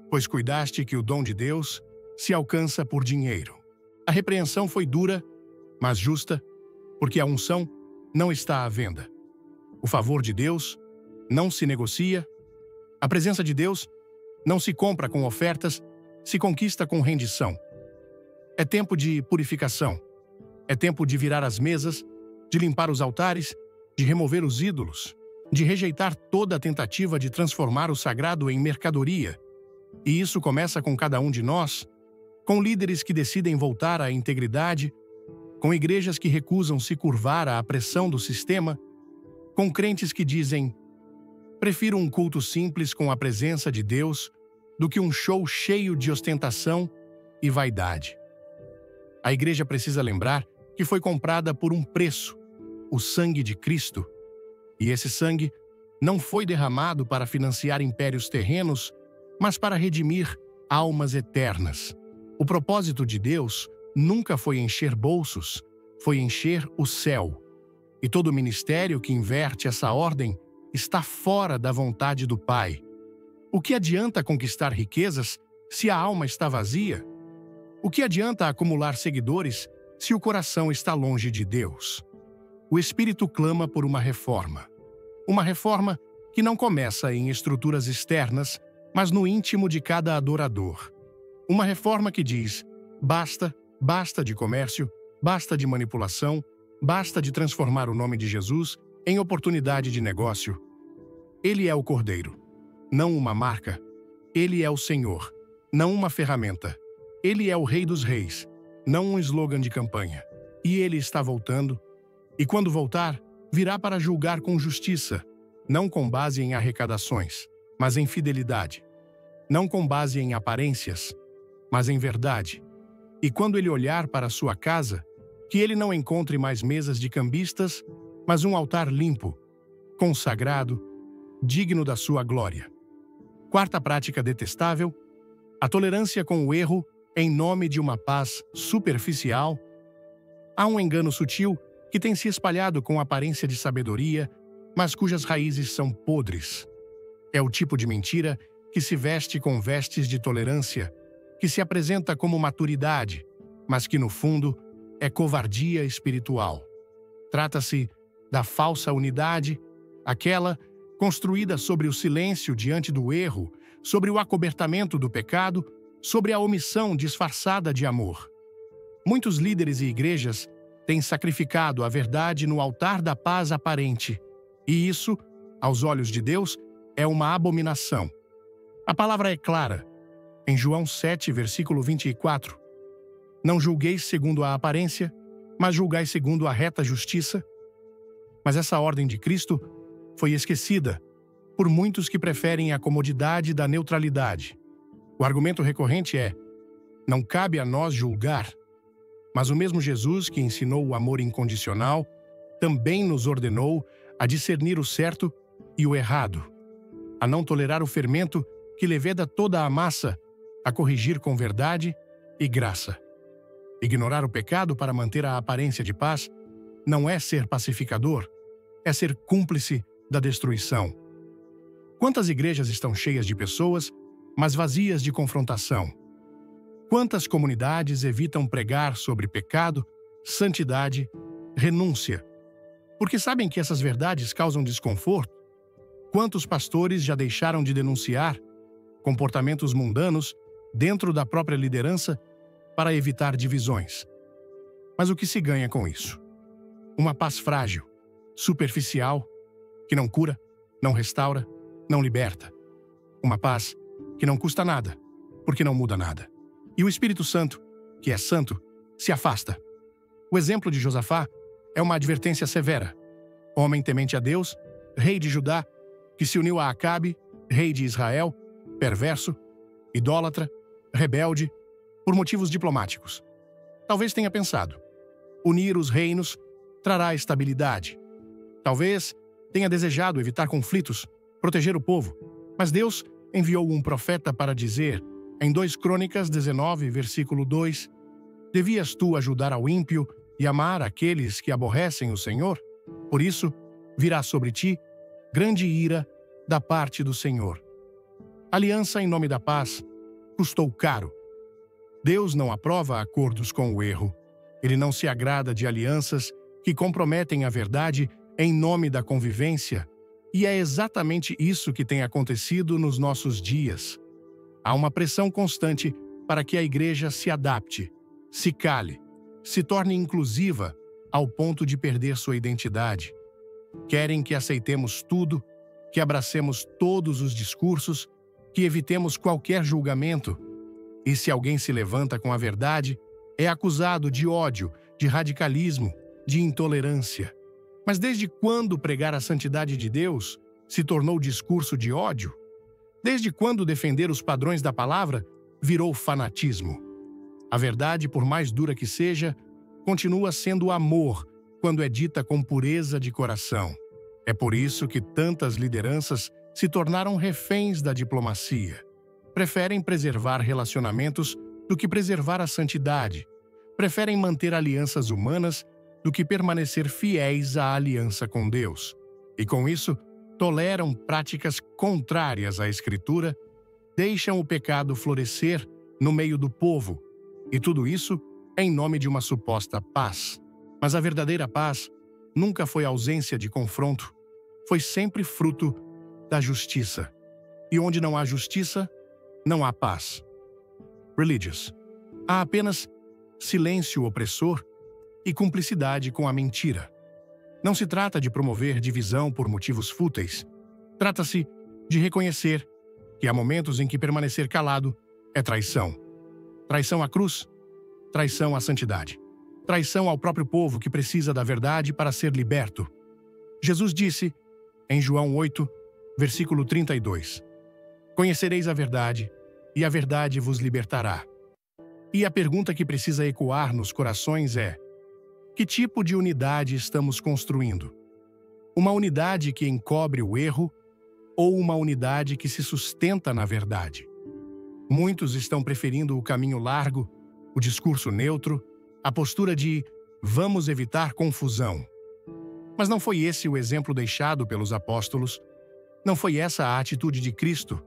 [SPEAKER 1] pois cuidaste que o dom de Deus se alcança por dinheiro. A repreensão foi dura, mas justa, porque a unção não está à venda. O favor de Deus não se negocia. A presença de Deus não se compra com ofertas, se conquista com rendição. É tempo de purificação. É tempo de virar as mesas, de limpar os altares, de remover os ídolos, de rejeitar toda a tentativa de transformar o sagrado em mercadoria. E isso começa com cada um de nós, com líderes que decidem voltar à integridade, com igrejas que recusam se curvar à pressão do sistema, com crentes que dizem: prefiro um culto simples com a presença de Deus do que um show cheio de ostentação e vaidade. A igreja precisa lembrar que foi comprada por um preço, o sangue de Cristo. E esse sangue não foi derramado para financiar impérios terrenos, mas para redimir almas eternas. O propósito de Deus nunca foi encher bolsos, foi encher o céu. E todo ministério que inverte essa ordem está fora da vontade do Pai. O que adianta conquistar riquezas se a alma está vazia? O que adianta acumular seguidores se o coração está longe de Deus? O Espírito clama por uma reforma. Uma reforma que não começa em estruturas externas, mas no íntimo de cada adorador. Uma reforma que diz: basta, basta de comércio, basta de manipulação, basta de transformar o nome de Jesus em oportunidade de negócio. Ele é o Cordeiro, não uma marca. Ele é o Senhor, não uma ferramenta. Ele é o Rei dos Reis, não um slogan de campanha. E ele está voltando. E quando voltar, virá para julgar com justiça, não com base em arrecadações, mas em fidelidade. Não com base em aparências, mas em verdade. E quando ele olhar para a sua casa, que ele não encontre mais mesas de cambistas, mas um altar limpo, consagrado, digno da sua glória. Quarta prática detestável: a tolerância com o erro em nome de uma paz superficial. Há um engano sutil que tem se espalhado com aparência de sabedoria, mas cujas raízes são podres. É o tipo de mentira que se veste com vestes de tolerância, que se apresenta como maturidade, mas que, no fundo, é covardia espiritual. Trata-se da falsa unidade, aquela construída sobre o silêncio diante do erro, sobre o acobertamento do pecado, sobre a omissão disfarçada de amor. Muitos líderes e igrejas têm sacrificado a verdade no altar da paz aparente, e isso, aos olhos de Deus, é uma abominação. A palavra é clara. Em João 7, versículo 24, não julgueis segundo a aparência, mas julgai segundo a reta justiça. Mas essa ordem de Cristo foi esquecida por muitos que preferem a comodidade da neutralidade. O argumento recorrente é: não cabe a nós julgar. Mas o mesmo Jesus que ensinou o amor incondicional também nos ordenou a discernir o certo e o errado, a não tolerar o fermento que leveda toda a massa, a corrigir com verdade e graça. Ignorar o pecado para manter a aparência de paz não é ser pacificador, é ser cúmplice da destruição. Quantas igrejas estão cheias de pessoas, mas vazias de confrontação? Quantas comunidades evitam pregar sobre pecado, santidade, renúncia? Porque sabem que essas verdades causam desconforto? Quantos pastores já deixaram de denunciar comportamentos mundanos dentro da própria liderança para evitar divisões? Mas o que se ganha com isso? Uma paz frágil, superficial, que não cura, não restaura, não liberta. Uma paz que não custa nada, porque não muda nada. E o Espírito Santo, que é santo, se afasta. O exemplo de Josafá é uma advertência severa. Homem temente a Deus, rei de Judá, que se uniu a Acabe, rei de Israel, perverso, idólatra, rebelde, por motivos diplomáticos. Talvez tenha pensado: unir os reinos trará estabilidade. Talvez tenha desejado evitar conflitos, proteger o povo, mas Deus enviou um profeta para dizer, em 2 Crônicas 19, versículo 2, devias tu ajudar ao ímpio e amar aqueles que aborrecem o Senhor? Por isso, virá sobre ti grande ira da parte do Senhor. Aliança em nome da paz custou caro. Deus não aprova acordos com o erro. Ele não se agrada de alianças que comprometem a verdade em nome da convivência. E é exatamente isso que tem acontecido nos nossos dias. Há uma pressão constante para que a igreja se adapte, se cale, se torne inclusiva ao ponto de perder sua identidade. Querem que aceitemos tudo, que abracemos todos os discursos, que evitemos qualquer julgamento. E se alguém se levanta com a verdade, é acusado de ódio, de radicalismo, de intolerância. Mas desde quando pregar a santidade de Deus se tornou discurso de ódio? Desde quando defender os padrões da palavra virou fanatismo? A verdade, por mais dura que seja, continua sendo amor quando é dita com pureza de coração. É por isso que tantas lideranças se tornaram reféns da diplomacia. Preferem preservar relacionamentos do que preservar a santidade. Preferem manter alianças humanas do que permanecer fiéis à aliança com Deus. E com isso, toleram práticas contrárias à Escritura, deixam o pecado florescer no meio do povo, e tudo isso em nome de uma suposta paz. Mas a verdadeira paz nunca foi ausência de confronto, foi sempre fruto da justiça. E onde não há justiça, não há paz. Religious. Há apenas silêncio opressor e cumplicidade com a mentira. Não se trata de promover divisão por motivos fúteis. Trata-se de reconhecer que há momentos em que permanecer calado é traição. Traição à cruz, traição à santidade. Traição ao próprio povo que precisa da verdade para ser liberto. Jesus disse, em João 8, versículo 32, conhecereis a verdade, e a verdade vos libertará. E a pergunta que precisa ecoar nos corações é: que tipo de unidade estamos construindo? Uma unidade que encobre o erro ou uma unidade que se sustenta na verdade? Muitos estão preferindo o caminho largo, o discurso neutro, a postura de vamos evitar confusão. Mas não foi esse o exemplo deixado pelos apóstolos? Não foi essa a atitude de Cristo?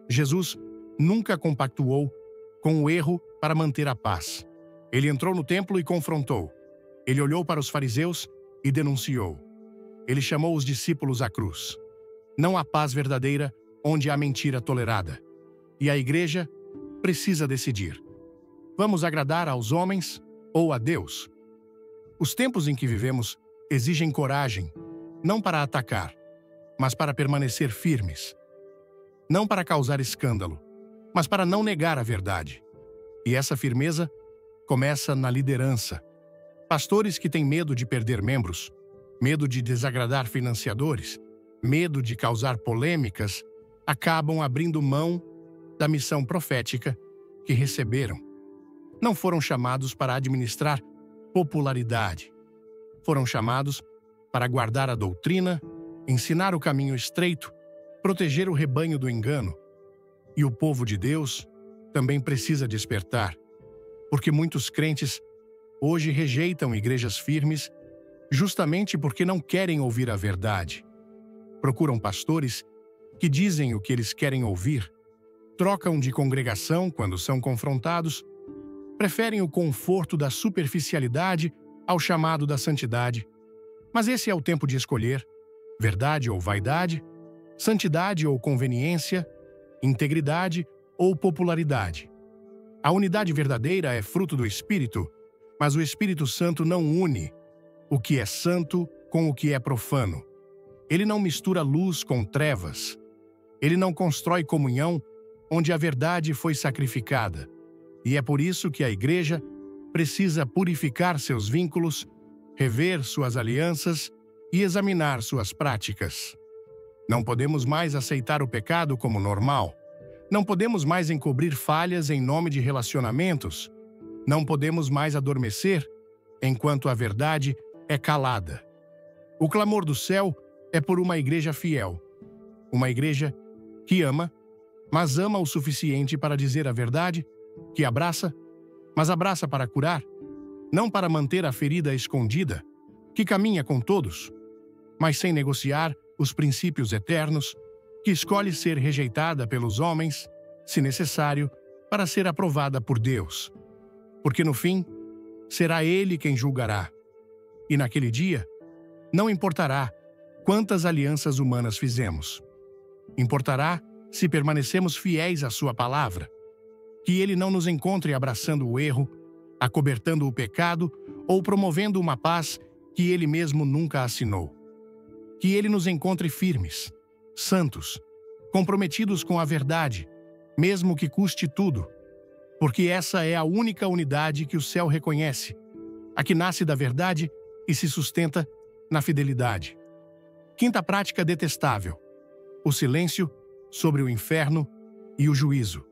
[SPEAKER 1] Jesus nunca compactuou com o erro para manter a paz. Ele entrou no templo e confrontou. Ele olhou para os fariseus e denunciou. Ele chamou os discípulos à cruz. Não há paz verdadeira onde há mentira tolerada. E a igreja precisa decidir: vamos agradar aos homens ou a Deus? Os tempos em que vivemos exigem coragem, não para atacar, mas para permanecer firmes. Não para causar escândalo, mas para não negar a verdade. E essa firmeza começa na liderança. Pastores que têm medo de perder membros, medo de desagradar financiadores, medo de causar polêmicas, acabam abrindo mão da missão profética que receberam. Não foram chamados para administrar popularidade. Foram chamados para guardar a doutrina, ensinar o caminho estreito, proteger o rebanho do engano. E o povo de Deus também precisa despertar, porque muitos crentes hoje rejeitam igrejas firmes justamente porque não querem ouvir a verdade. Procuram pastores que dizem o que eles querem ouvir, trocam de congregação quando são confrontados, preferem o conforto da superficialidade ao chamado da santidade. Mas esse é o tempo de escolher: verdade ou vaidade, santidade ou conveniência, integridade ou popularidade. A unidade verdadeira é fruto do Espírito, mas o Espírito Santo não une o que é santo com o que é profano. Ele não mistura luz com trevas. Ele não constrói comunhão onde a verdade foi sacrificada. E é por isso que a igreja precisa purificar seus vínculos, rever suas alianças e examinar suas práticas. Não podemos mais aceitar o pecado como normal. Não podemos mais encobrir falhas em nome de relacionamentos. Não podemos mais adormecer enquanto a verdade é calada. O clamor do céu é por uma igreja fiel. Uma igreja que ama, mas ama o suficiente para dizer a verdade, que abraça, mas abraça para curar, não para manter a ferida escondida, que caminha com todos, mas sem negociar os princípios eternos, que escolhe ser rejeitada pelos homens, se necessário, para ser aprovada por Deus. Porque no fim, será Ele quem julgará. E naquele dia, não importará quantas alianças humanas fizemos. Importará se permanecemos fiéis à sua palavra. Que Ele não nos encontre abraçando o erro, acobertando o pecado ou promovendo uma paz que Ele mesmo nunca assinou. Que Ele nos encontre firmes, santos, comprometidos com a verdade, mesmo que custe tudo, porque essa é a única unidade que o céu reconhece, a que nasce da verdade e se sustenta na fidelidade. Quinta prática detestável: o silêncio sobre o inferno e o juízo.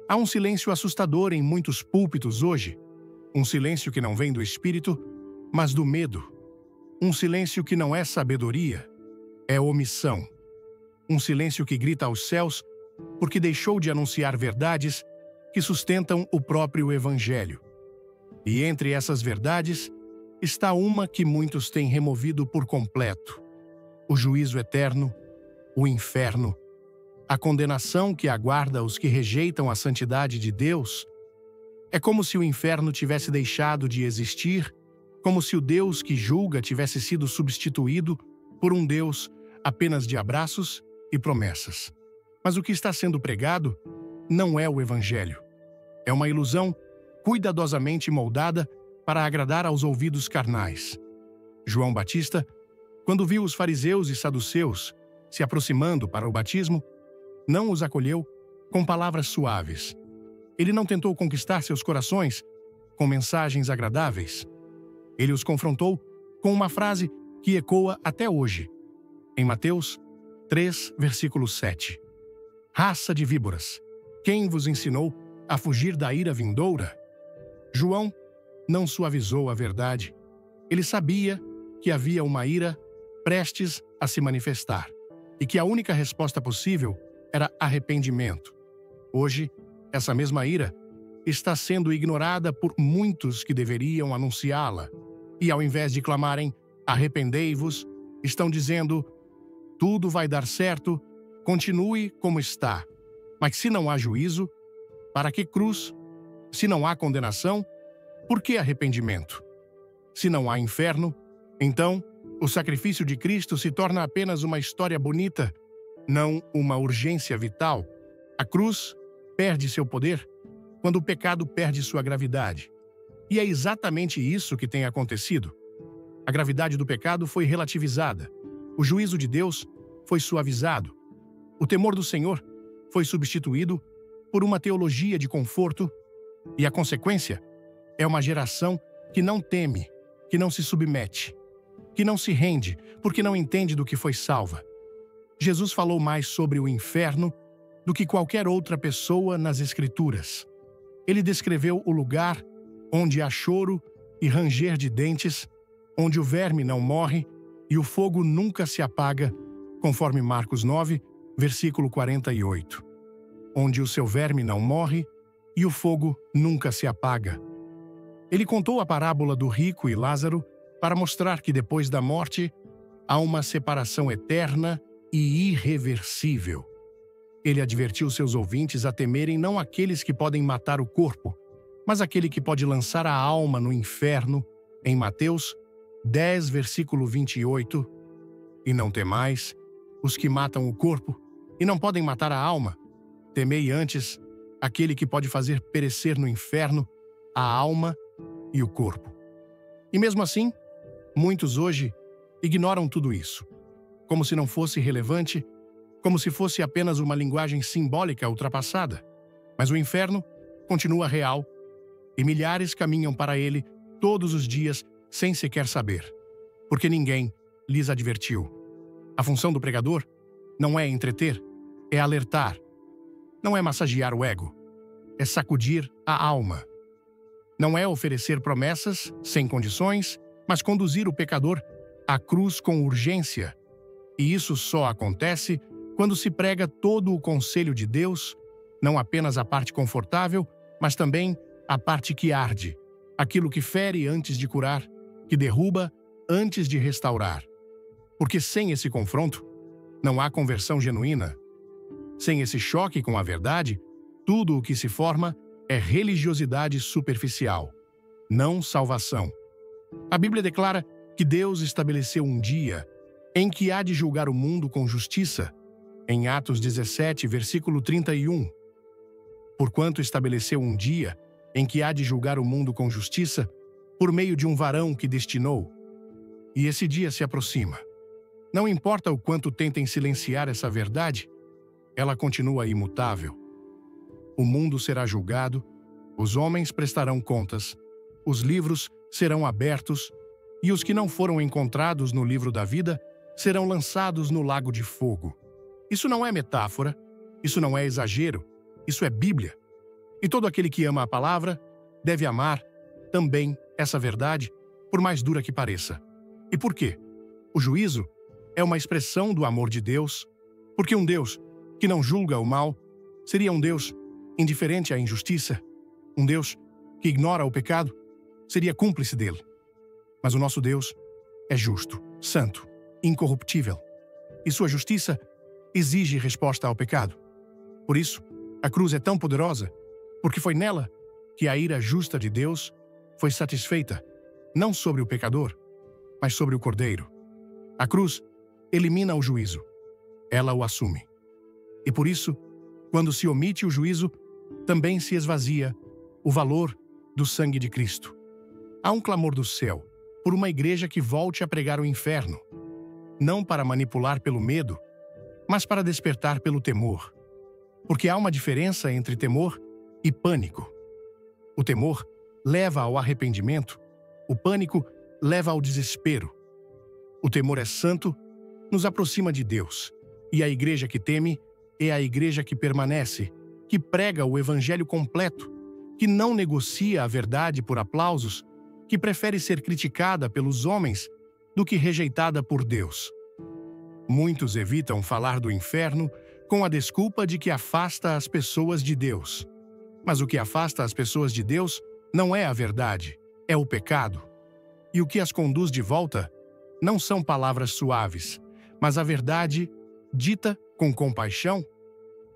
[SPEAKER 1] Há um silêncio assustador em muitos púlpitos hoje, um silêncio que não vem do espírito, mas do medo. Um silêncio que não é sabedoria, é omissão. Um silêncio que grita aos céus porque deixou de anunciar verdades que sustentam o próprio Evangelho. E entre essas verdades está uma que muitos têm removido por completo: o juízo eterno, o inferno, a condenação que aguarda os que rejeitam a santidade de Deus. É como se o inferno tivesse deixado de existir, como se o Deus que julga tivesse sido substituído por um Deus apenas de abraços e promessas. Mas o que está sendo pregado não é o Evangelho. É uma ilusão cuidadosamente moldada para agradar aos ouvidos carnais. João Batista, quando viu os fariseus e saduceus se aproximando para o batismo, não os acolheu com palavras suaves. Ele não tentou conquistar seus corações com mensagens agradáveis. Ele os confrontou com uma frase que ecoa até hoje, em Mateus 3, versículo 7. Raça de víboras, quem vos ensinou a fugir da ira vindoura? João não suavizou a verdade. Ele sabia que havia uma ira prestes a se manifestar e que a única resposta possível era arrependimento. Hoje, essa mesma ira está sendo ignorada por muitos que deveriam anunciá-la. E ao invés de clamarem, arrependei-vos, estão dizendo, tudo vai dar certo, continue como está. Mas se não há juízo, para que cruz? Se não há condenação, por que arrependimento? Se não há inferno, então o sacrifício de Cristo se torna apenas uma história bonita, não uma urgência vital. A cruz perde seu poder quando o pecado perde sua gravidade. E é exatamente isso que tem acontecido. A gravidade do pecado foi relativizada. O juízo de Deus foi suavizado. O temor do Senhor foi substituído por uma teologia de conforto. E a consequência é uma geração que não teme, que não se submete, que não se rende, porque não entende do que foi salva. Jesus falou mais sobre o inferno do que qualquer outra pessoa nas Escrituras. Ele descreveu o lugar onde há choro e ranger de dentes, onde o verme não morre e o fogo nunca se apaga, conforme Marcos 9, versículo 48. Onde o seu verme não morre e o fogo nunca se apaga. Ele contou a parábola do rico e Lázaro para mostrar que depois da morte há uma separação eterna e irreversível. Ele advertiu seus ouvintes a temerem não aqueles que podem matar o corpo, mas aquele que pode lançar a alma no inferno, em Mateus 10, versículo 28. E não temais os que matam o corpo e não podem matar a alma. Temei antes aquele que pode fazer perecer no inferno a alma e o corpo. E mesmo assim, muitos hoje ignoram tudo isso, como se não fosse relevante, como se fosse apenas uma linguagem simbólica ultrapassada. Mas o inferno continua real e milhares caminham para ele todos os dias sem sequer saber, porque ninguém lhes advertiu. A função do pregador não é entreter, é alertar. Não é massagear o ego, é sacudir a alma. Não é oferecer promessas sem condições, mas conduzir o pecador à cruz com urgência. E isso só acontece quando se prega todo o conselho de Deus, não apenas a parte confortável, mas também a parte que arde, aquilo que fere antes de curar, que derruba antes de restaurar. Porque sem esse confronto, não há conversão genuína. Sem esse choque com a verdade, tudo o que se forma é religiosidade superficial, não salvação. A Bíblia declara que Deus estabeleceu um dia em que há de julgar o mundo com justiça, em Atos 17, versículo 31. Porquanto estabeleceu um dia em que há de julgar o mundo com justiça, por meio de um varão que destinou. E esse dia se aproxima. Não importa o quanto tentem silenciar essa verdade, ela continua imutável. O mundo será julgado, os homens prestarão contas, os livros serão abertos, e os que não foram encontrados no livro da vida serão lançados no lago de fogo. Isso não é metáfora, isso não é exagero, isso é Bíblia. E todo aquele que ama a palavra deve amar também essa verdade, por mais dura que pareça. E por quê? O juízo é uma expressão do amor de Deus, porque um Deus que não julga o mal seria um Deus indiferente à injustiça. Um Deus que ignora o pecado seria cúmplice dele. Mas o nosso Deus é justo, santo, incorruptível. E sua justiça exige resposta ao pecado. Por isso, a cruz é tão poderosa, porque foi nela que a ira justa de Deus foi satisfeita, não sobre o pecador, mas sobre o Cordeiro. A cruz elimina o juízo. Ela o assume. E por isso, quando se omite o juízo, também se esvazia o valor do sangue de Cristo. Há um clamor do céu por uma igreja que volte a pregar o inferno, não para manipular pelo medo, mas para despertar pelo temor. Porque há uma diferença entre temor e pânico. O temor leva ao arrependimento, o pânico leva ao desespero. O temor é santo, nos aproxima de Deus, e a igreja que teme é a igreja que permanece, que prega o evangelho completo, que não negocia a verdade por aplausos, que prefere ser criticada pelos homens do que rejeitada por Deus. Muitos evitam falar do inferno com a desculpa de que afasta as pessoas de Deus. Mas o que afasta as pessoas de Deus não é a verdade, é o pecado. E o que as conduz de volta não são palavras suaves, mas a verdade dita com compaixão.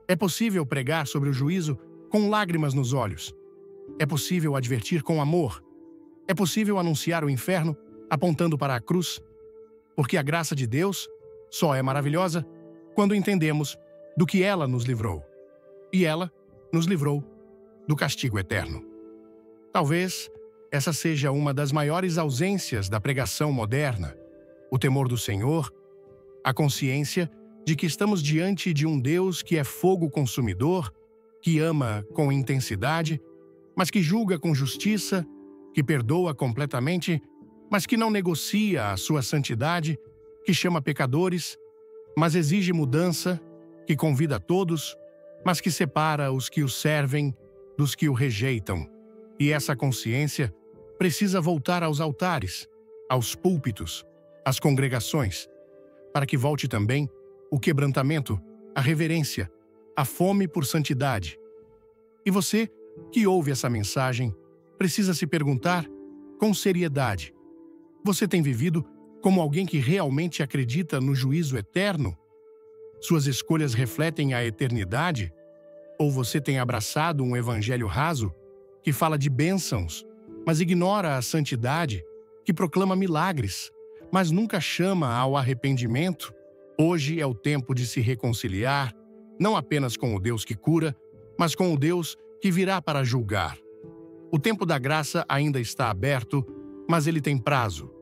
[SPEAKER 1] É possível pregar sobre o juízo com lágrimas nos olhos. É possível advertir com amor. É possível anunciar o inferno apontando para a cruz. Porque a graça de Deus só é maravilhosa quando entendemos do que ela nos livrou. E ela nos livrou do castigo eterno. Talvez essa seja uma das maiores ausências da pregação moderna: o temor do Senhor, a consciência de que estamos diante de um Deus que é fogo consumidor, que ama com intensidade, mas que julga com justiça, que perdoa completamente, mas que não negocia a sua santidade, que chama pecadores, mas exige mudança, que convida a todos, mas que separa os que o servem dos que o rejeitam. E essa consciência precisa voltar aos altares, aos púlpitos, às congregações, para que volte também o quebrantamento, a reverência, a fome por santidade. E você, que ouve essa mensagem, precisa se perguntar com seriedade: você tem vivido como alguém que realmente acredita no juízo eterno? Suas escolhas refletem a eternidade? Ou você tem abraçado um evangelho raso que fala de bênçãos, mas ignora a santidade, que proclama milagres, mas nunca chama ao arrependimento? Hoje é o tempo de se reconciliar, não apenas com o Deus que cura, mas com o Deus que virá para julgar. O tempo da graça ainda está aberto, mas ele tem prazo.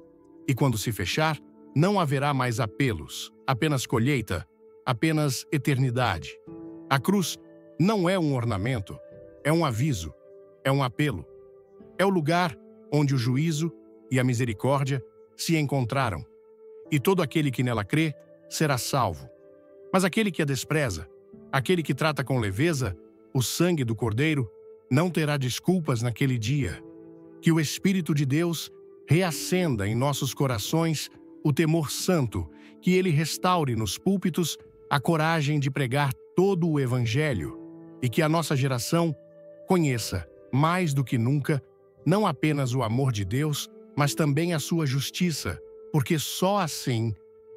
[SPEAKER 1] E quando se fechar, não haverá mais apelos, apenas colheita, apenas eternidade. A cruz não é um ornamento, é um aviso, é um apelo. É o lugar onde o juízo e a misericórdia se encontraram. E todo aquele que nela crê será salvo. Mas aquele que a despreza, aquele que trata com leveza o sangue do Cordeiro, não terá desculpas naquele dia. Que o Espírito de Deus reacenda em nossos corações o temor santo, que ele restaure nos púlpitos a coragem de pregar todo o Evangelho, e que a nossa geração conheça, mais do que nunca, não apenas o amor de Deus, mas também a sua justiça, porque só assim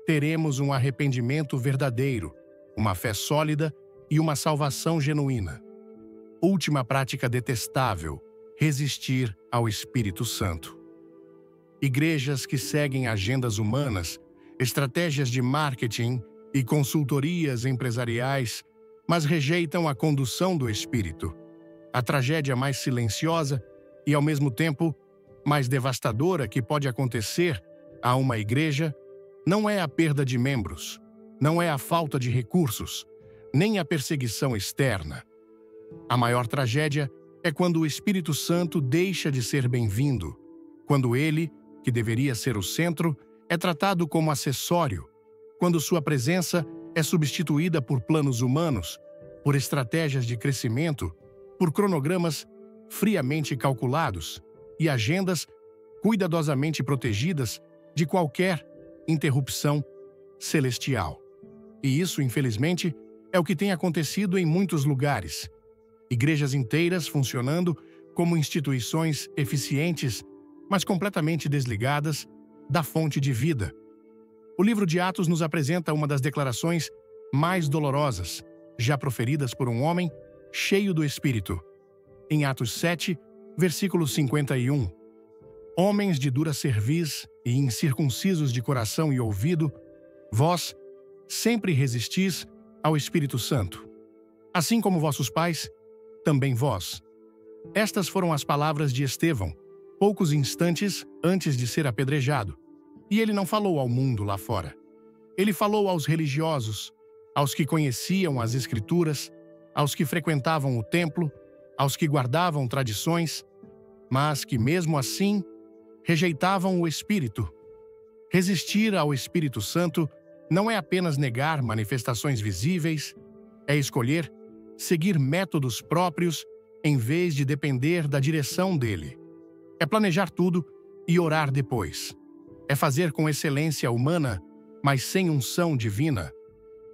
[SPEAKER 1] teremos um arrependimento verdadeiro, uma fé sólida e uma salvação genuína. Última prática detestável: resistir ao Espírito Santo. Igrejas que seguem agendas humanas, estratégias de marketing e consultorias empresariais, mas rejeitam a condução do Espírito. A tragédia mais silenciosa e, ao mesmo tempo, mais devastadora que pode acontecer a uma igreja não é a perda de membros, não é a falta de recursos, nem a perseguição externa. A maior tragédia é quando o Espírito Santo deixa de ser bem-vindo, quando ele, que deveria ser o centro, é tratado como acessório, quando sua presença é substituída por planos humanos, por estratégias de crescimento, por cronogramas friamente calculados e agendas cuidadosamente protegidas de qualquer interrupção celestial. E isso, infelizmente, é o que tem acontecido em muitos lugares. Igrejas inteiras funcionando como instituições eficientes, mas completamente desligadas da fonte de vida. O livro de Atos nos apresenta uma das declarações mais dolorosas já proferidas por um homem cheio do Espírito. Em Atos 7, versículo 51. Homens de dura cerviz e incircuncisos de coração e ouvido, vós sempre resistis ao Espírito Santo. Assim como vossos pais, também vós. Estas foram as palavras de Estevão, poucos instantes antes de ser apedrejado. E ele não falou ao mundo lá fora. Ele falou aos religiosos, aos que conheciam as Escrituras, aos que frequentavam o templo, aos que guardavam tradições, mas que, mesmo assim, rejeitavam o Espírito. Resistir ao Espírito Santo não é apenas negar manifestações visíveis, é escolher seguir métodos próprios em vez de depender da direção dele. É planejar tudo e orar depois. É fazer com excelência humana, mas sem unção divina.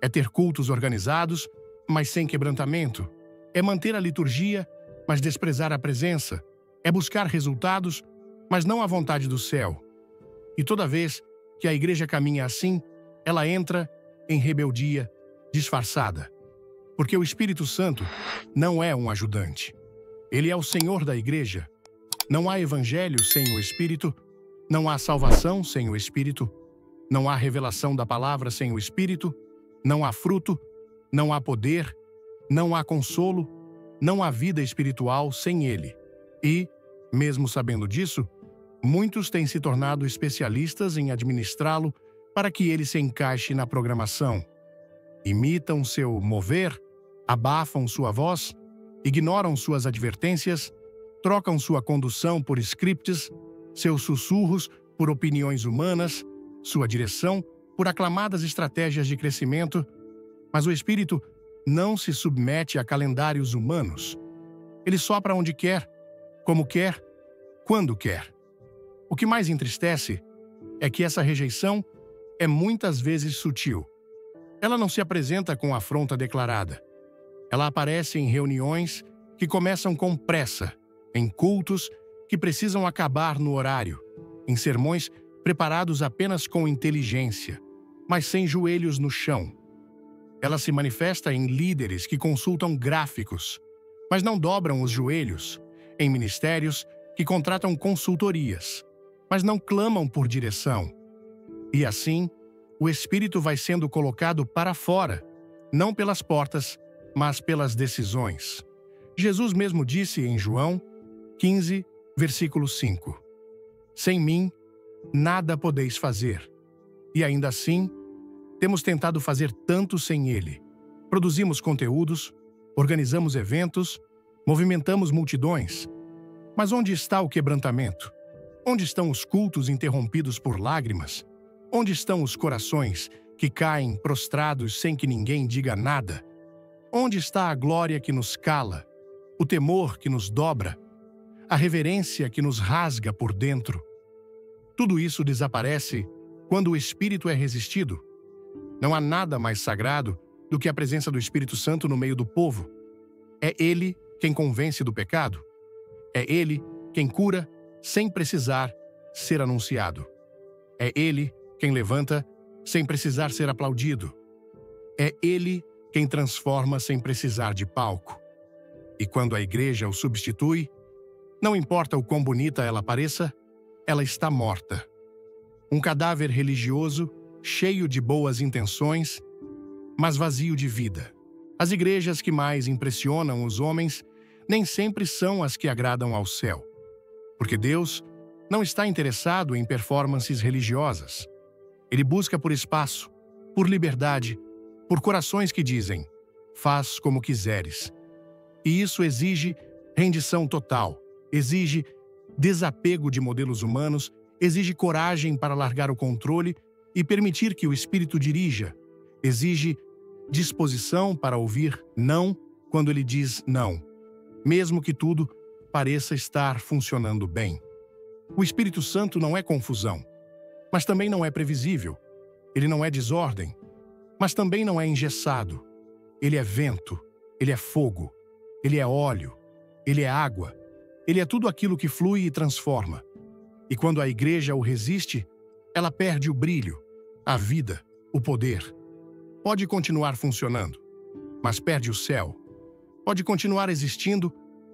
[SPEAKER 1] É ter cultos organizados, mas sem quebrantamento. É manter a liturgia, mas desprezar a presença. É buscar resultados, mas não a vontade do céu. E toda vez que a igreja caminha assim, ela entra em rebeldia disfarçada. Porque o Espírito Santo não é um ajudante. Ele é o Senhor da igreja. Não há evangelho sem o Espírito, não há salvação sem o Espírito, não há revelação da palavra sem o Espírito, não há fruto, não há poder, não há consolo, não há vida espiritual sem ele. E, mesmo sabendo disso, muitos têm se tornado especialistas em administrá-lo para que ele se encaixe na programação. Imitam seu mover, abafam sua voz, ignoram suas advertências, trocam sua condução por scripts, seus sussurros por opiniões humanas, sua direção por aclamadas estratégias de crescimento, mas o Espírito não se submete a calendários humanos. Ele sopra onde quer, como quer, quando quer. O que mais entristece é que essa rejeição é muitas vezes sutil. Ela não se apresenta com afronta declarada. Ela aparece em reuniões que começam com pressa, em cultos que precisam acabar no horário, em sermões preparados apenas com inteligência, mas sem joelhos no chão. Ela se manifesta em líderes que consultam gráficos, mas não dobram os joelhos, em ministérios que contratam consultorias, mas não clamam por direção. E assim, o Espírito vai sendo colocado para fora, não pelas portas, mas pelas decisões. Jesus mesmo disse em João 15, versículo 5: Sem mim, nada podeis fazer. E ainda assim, temos tentado fazer tanto sem ele. Produzimos conteúdos, organizamos eventos, movimentamos multidões. Mas onde está o quebrantamento? Onde estão os cultos interrompidos por lágrimas? Onde estão os corações que caem prostrados sem que ninguém diga nada? Onde está a glória que nos cala, o temor que nos dobra, a reverência que nos rasga por dentro? Tudo isso desaparece quando o Espírito é resistido. Não há nada mais sagrado do que a presença do Espírito Santo no meio do povo. É ele quem convence do pecado. É ele quem cura sem precisar ser anunciado. É ele quem levanta sem precisar ser aplaudido. É ele quem transforma sem precisar de palco. E quando a igreja o substitui, não importa o quão bonita ela pareça, ela está morta. Um cadáver religioso, cheio de boas intenções, mas vazio de vida. As igrejas que mais impressionam os homens nem sempre são as que agradam ao céu. Porque Deus não está interessado em performances religiosas. Ele busca por espaço, por liberdade, por corações que dizem: faz como quiseres. E isso exige rendição total, exige desapego de modelos humanos, exige coragem para largar o controle e permitir que o Espírito dirija, exige disposição para ouvir não quando ele diz não, mesmo que tudo pareça estar funcionando bem. O Espírito Santo não é confusão, mas também não é previsível. Ele não é desordem, mas também não é engessado. Ele é vento, ele é fogo, ele é óleo, ele é água, ele é tudo aquilo que flui e transforma. E quando a igreja o resiste, ela perde o brilho, a vida, o poder. Pode continuar funcionando, mas perde o céu. Pode continuar existindo,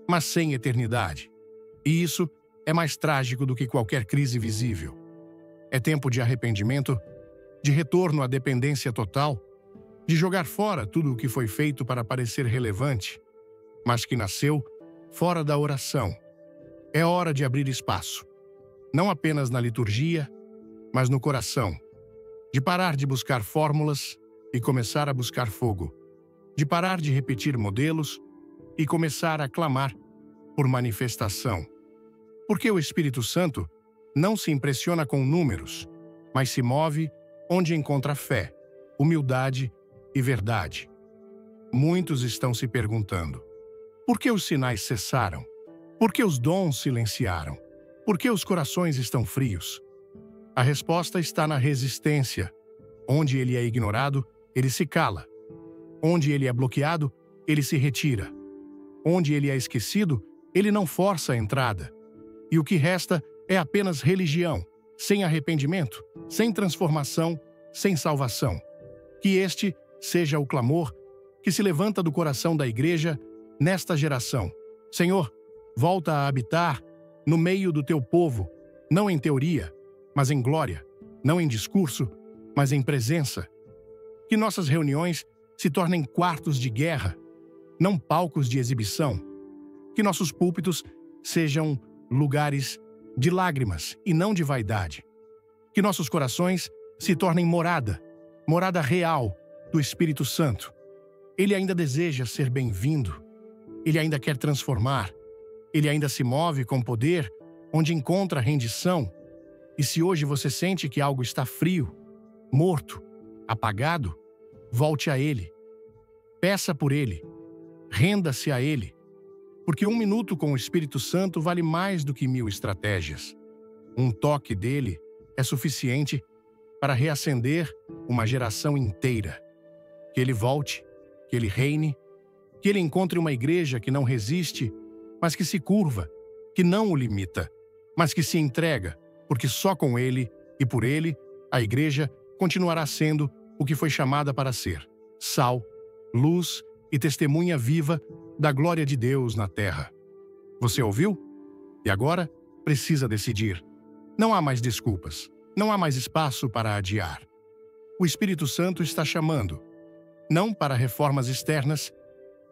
[SPEAKER 1] mas sem eternidade. E isso é mais trágico do que qualquer crise visível. É tempo de arrependimento, de retorno à dependência total, de jogar fora tudo o que foi feito para parecer relevante, mas que nasceu fora da oração. É hora de abrir espaço, não apenas na liturgia, mas no coração, de parar de buscar fórmulas e começar a buscar fogo, de parar de repetir modelos e começar a clamar por manifestação. Porque o Espírito Santo não se impressiona com números, mas se move onde encontra fé, humildade e verdade. Muitos estão se perguntando: por que os sinais cessaram? Por que os dons silenciaram? Por que os corações estão frios? A resposta está na resistência. Onde ele é ignorado, ele se cala. Onde ele é bloqueado, ele se retira. Onde ele é esquecido, ele não força a entrada. E o que resta é apenas religião, sem arrependimento, sem transformação, sem salvação. Que este seja o clamor que se levanta do coração da igreja nesta geração. Senhor, volta a habitar no meio do teu povo, não em teoria, mas em glória, não em discurso, mas em presença. Que nossas reuniões se tornem quartos de guerra, não palcos de exibição. Que nossos púlpitos sejam lugares de lágrimas e não de vaidade. Que nossos corações se tornem morada real do Espírito Santo. Ele ainda deseja ser bem-vindo. Ele ainda quer transformar. Ele ainda se move com poder onde encontra rendição. E se hoje você sente que algo está frio, morto, apagado, volte a Ele. Peça por Ele. Renda-se a Ele. Porque 1 minuto com o Espírito Santo vale mais do que 1000 estratégias. Um toque dele é suficiente para reacender uma geração inteira. Que ele volte, que ele reine, que ele encontre uma igreja que não resiste, mas que se curva, que não o limita, mas que se entrega, porque só com ele e por ele a igreja continuará sendo o que foi chamada para ser: sal, luz e testemunha viva da glória de Deus na terra. Você ouviu? E agora precisa decidir. Não há mais desculpas. Não há mais espaço para adiar. O Espírito Santo está chamando, não para reformas externas,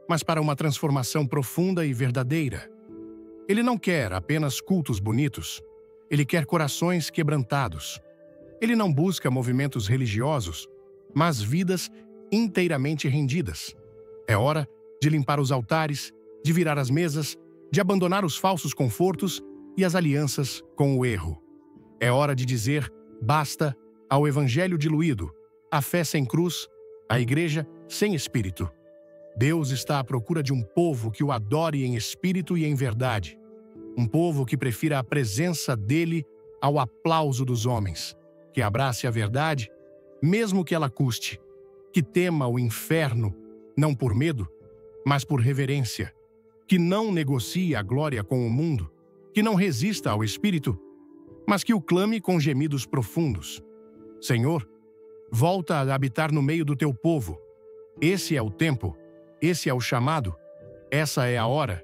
[SPEAKER 1] mas para uma transformação profunda e verdadeira. Ele não quer apenas cultos bonitos. Ele quer corações quebrantados. Ele não busca movimentos religiosos, mas vidas inteiramente rendidas. É hora de limpar os altares, de virar as mesas, de abandonar os falsos confortos e as alianças com o erro. É hora de dizer basta ao evangelho diluído, à fé sem cruz, à igreja sem espírito. Deus está à procura de um povo que o adore em espírito e em verdade. Um povo que prefira a presença dele ao aplauso dos homens, que abrace a verdade, mesmo que ela custe, que tema o inferno, não por medo, mas por reverência, que não negocie a glória com o mundo, que não resista ao Espírito, mas que o clame com gemidos profundos. Senhor, volta a habitar no meio do teu povo. Esse é o tempo, esse é o chamado, essa é a hora.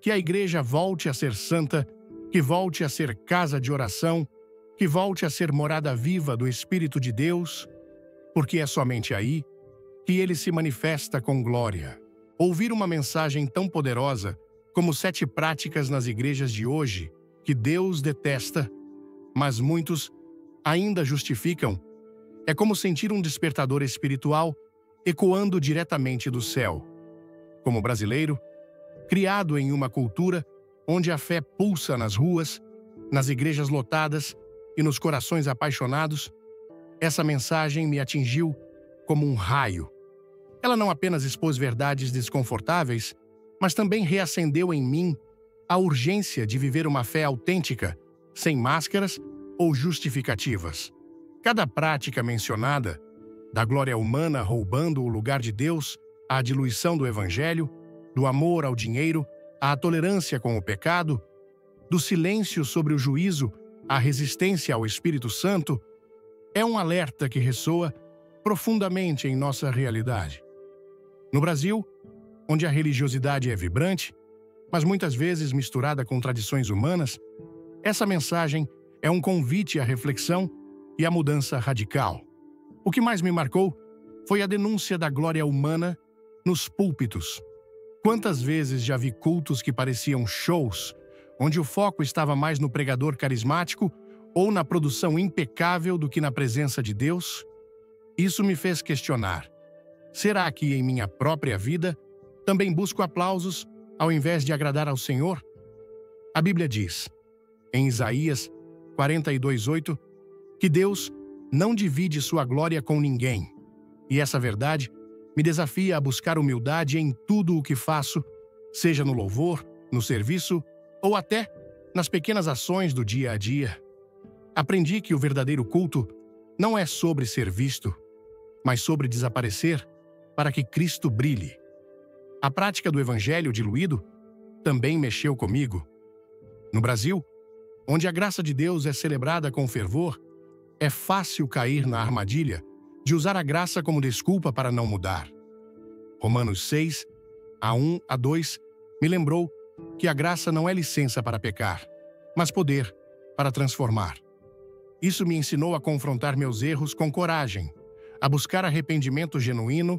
[SPEAKER 1] Que a igreja volte a ser santa, que volte a ser casa de oração, que volte a ser morada viva do Espírito de Deus, porque é somente aí que ele se manifesta com glória. Ouvir uma mensagem tão poderosa como 7 práticas nas igrejas de hoje, que Deus detesta, mas muitos ainda justificam, é como sentir um despertador espiritual ecoando diretamente do céu. Como brasileiro, criado em uma cultura onde a fé pulsa nas ruas, nas igrejas lotadas e nos corações apaixonados, essa mensagem me atingiu como um raio. Ela não apenas expôs verdades desconfortáveis, mas também reacendeu em mim a urgência de viver uma fé autêntica, sem máscaras ou justificativas. Cada prática mencionada, da glória humana roubando o lugar de Deus, à diluição do Evangelho, do amor ao dinheiro, à tolerância com o pecado, do silêncio sobre o juízo, à resistência ao Espírito Santo, é um alerta que ressoa profundamente em nossa realidade. No Brasil, onde a religiosidade é vibrante, mas muitas vezes misturada com tradições humanas, essa mensagem é um convite à reflexão e à mudança radical. O que mais me marcou foi a denúncia da glória humana nos púlpitos. Quantas vezes já vi cultos que pareciam shows, onde o foco estava mais no pregador carismático ou na produção impecável do que na presença de Deus? Isso me fez questionar: será que em minha própria vida também busco aplausos ao invés de agradar ao Senhor? A Bíblia diz, em Isaías 42:8, que Deus não divide sua glória com ninguém. E essa verdade me desafia a buscar humildade em tudo o que faço, seja no louvor, no serviço ou até nas pequenas ações do dia a dia. Aprendi que o verdadeiro culto não é sobre ser visto, mas sobre desaparecer para que Cristo brilhe. A prática do evangelho diluído também mexeu comigo. No Brasil, onde a graça de Deus é celebrada com fervor, é fácil cair na armadilha de usar a graça como desculpa para não mudar. Romanos 6, a 1 a 2, me lembrou que a graça não é licença para pecar, mas poder para transformar. Isso me ensinou a confrontar meus erros com coragem, a buscar arrependimento genuíno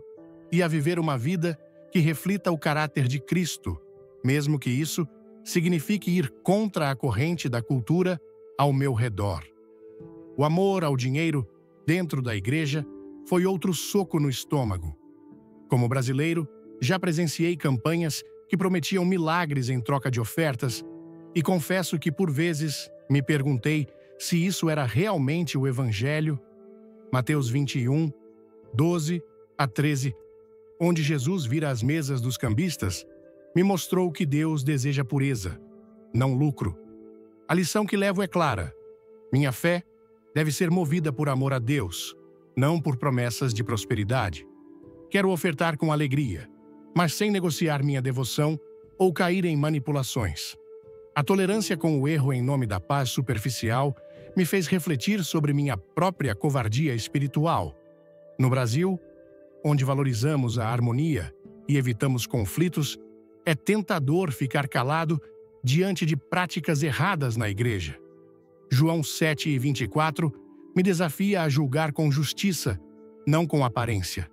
[SPEAKER 1] e a viver uma vida que reflita o caráter de Cristo, mesmo que isso signifique ir contra a corrente da cultura ao meu redor. O amor ao dinheiro dentro da igreja foi outro soco no estômago. Como brasileiro, já presenciei campanhas que prometiam milagres em troca de ofertas e confesso que por vezes me perguntei se isso era realmente o Evangelho. Mateus 21, 12 a 13, onde Jesus vira as mesas dos cambistas, me mostrou que Deus deseja pureza, não lucro. A lição que levo é clara. Minha fé deve ser movida por amor a Deus, não por promessas de prosperidade. Quero ofertar com alegria, mas sem negociar minha devoção ou cair em manipulações. A tolerância com o erro em nome da paz superficial me fez refletir sobre minha própria covardia espiritual. No Brasil, onde valorizamos a harmonia e evitamos conflitos, é tentador ficar calado diante de práticas erradas na igreja. João 7:24 me desafia a julgar com justiça, não com aparência.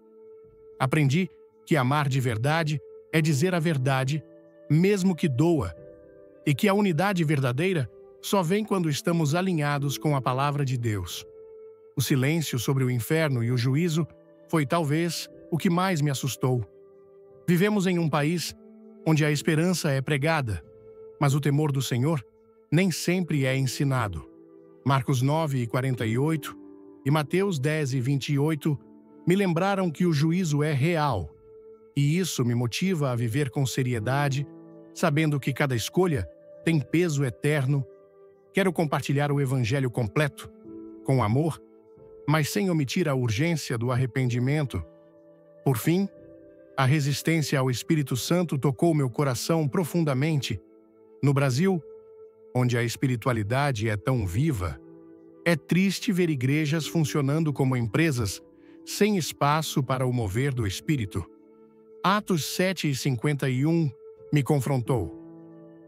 [SPEAKER 1] Aprendi que amar de verdade é dizer a verdade, mesmo que doa, e que a unidade verdadeira só vem quando estamos alinhados com a palavra de Deus. O silêncio sobre o inferno e o juízo foi talvez o que mais me assustou. Vivemos em um país onde a esperança é pregada, mas o temor do Senhor nem sempre é ensinado. Marcos 9:48 e Mateus 10:28 me lembraram que o juízo é real, e isso me motiva a viver com seriedade, sabendo que cada escolha tem peso eterno. Quero compartilhar o Evangelho completo, com amor, mas sem omitir a urgência do arrependimento. Por fim, a resistência ao Espírito Santo tocou meu coração profundamente. No Brasil, onde a espiritualidade é tão viva, é triste ver igrejas funcionando como empresas sem espaço para o mover do Espírito. Atos 7:51 me confrontou.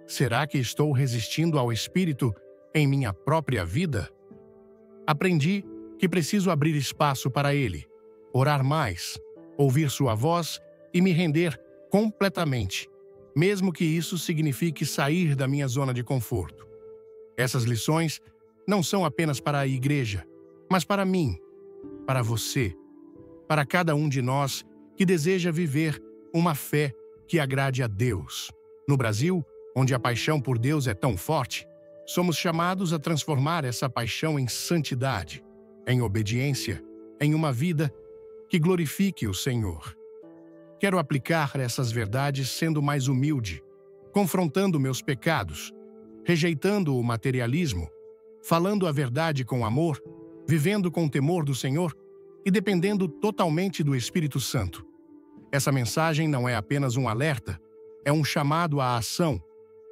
[SPEAKER 1] Será que estou resistindo ao Espírito em minha própria vida? Aprendi que preciso abrir espaço para Ele, orar mais, ouvir sua voz e me render completamente, mesmo que isso signifique sair da minha zona de conforto. Essas lições não são apenas para a igreja, mas para mim, para você, para cada um de nós que deseja viver uma fé que agrade a Deus. No Brasil, onde a paixão por Deus é tão forte, somos chamados a transformar essa paixão em santidade, em obediência, em uma vida que glorifique o Senhor. Quero aplicar essas verdades sendo mais humilde, confrontando meus pecados, rejeitando o materialismo, falando a verdade com amor, vivendo com temor do Senhor e dependendo totalmente do Espírito Santo. Essa mensagem não é apenas um alerta, é um chamado à ação,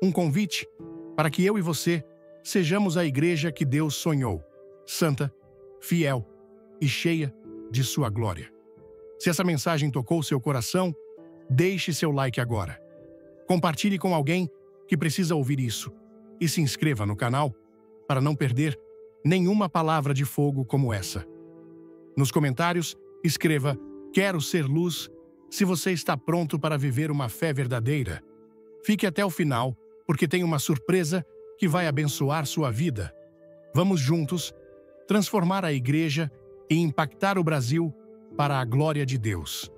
[SPEAKER 1] um convite para que eu e você sejamos a igreja que Deus sonhou, santa, fiel e cheia de sua glória. Se essa mensagem tocou seu coração, deixe seu like agora. Compartilhe com alguém que precisa ouvir isso e se inscreva no canal para não perder nenhuma palavra de fogo como essa. Nos comentários, escreva "Quero ser luz" se você está pronto para viver uma fé verdadeira. Fique até o final, porque tem uma surpresa que vai abençoar sua vida. Vamos juntos transformar a igreja e impactar o Brasil para a glória de Deus.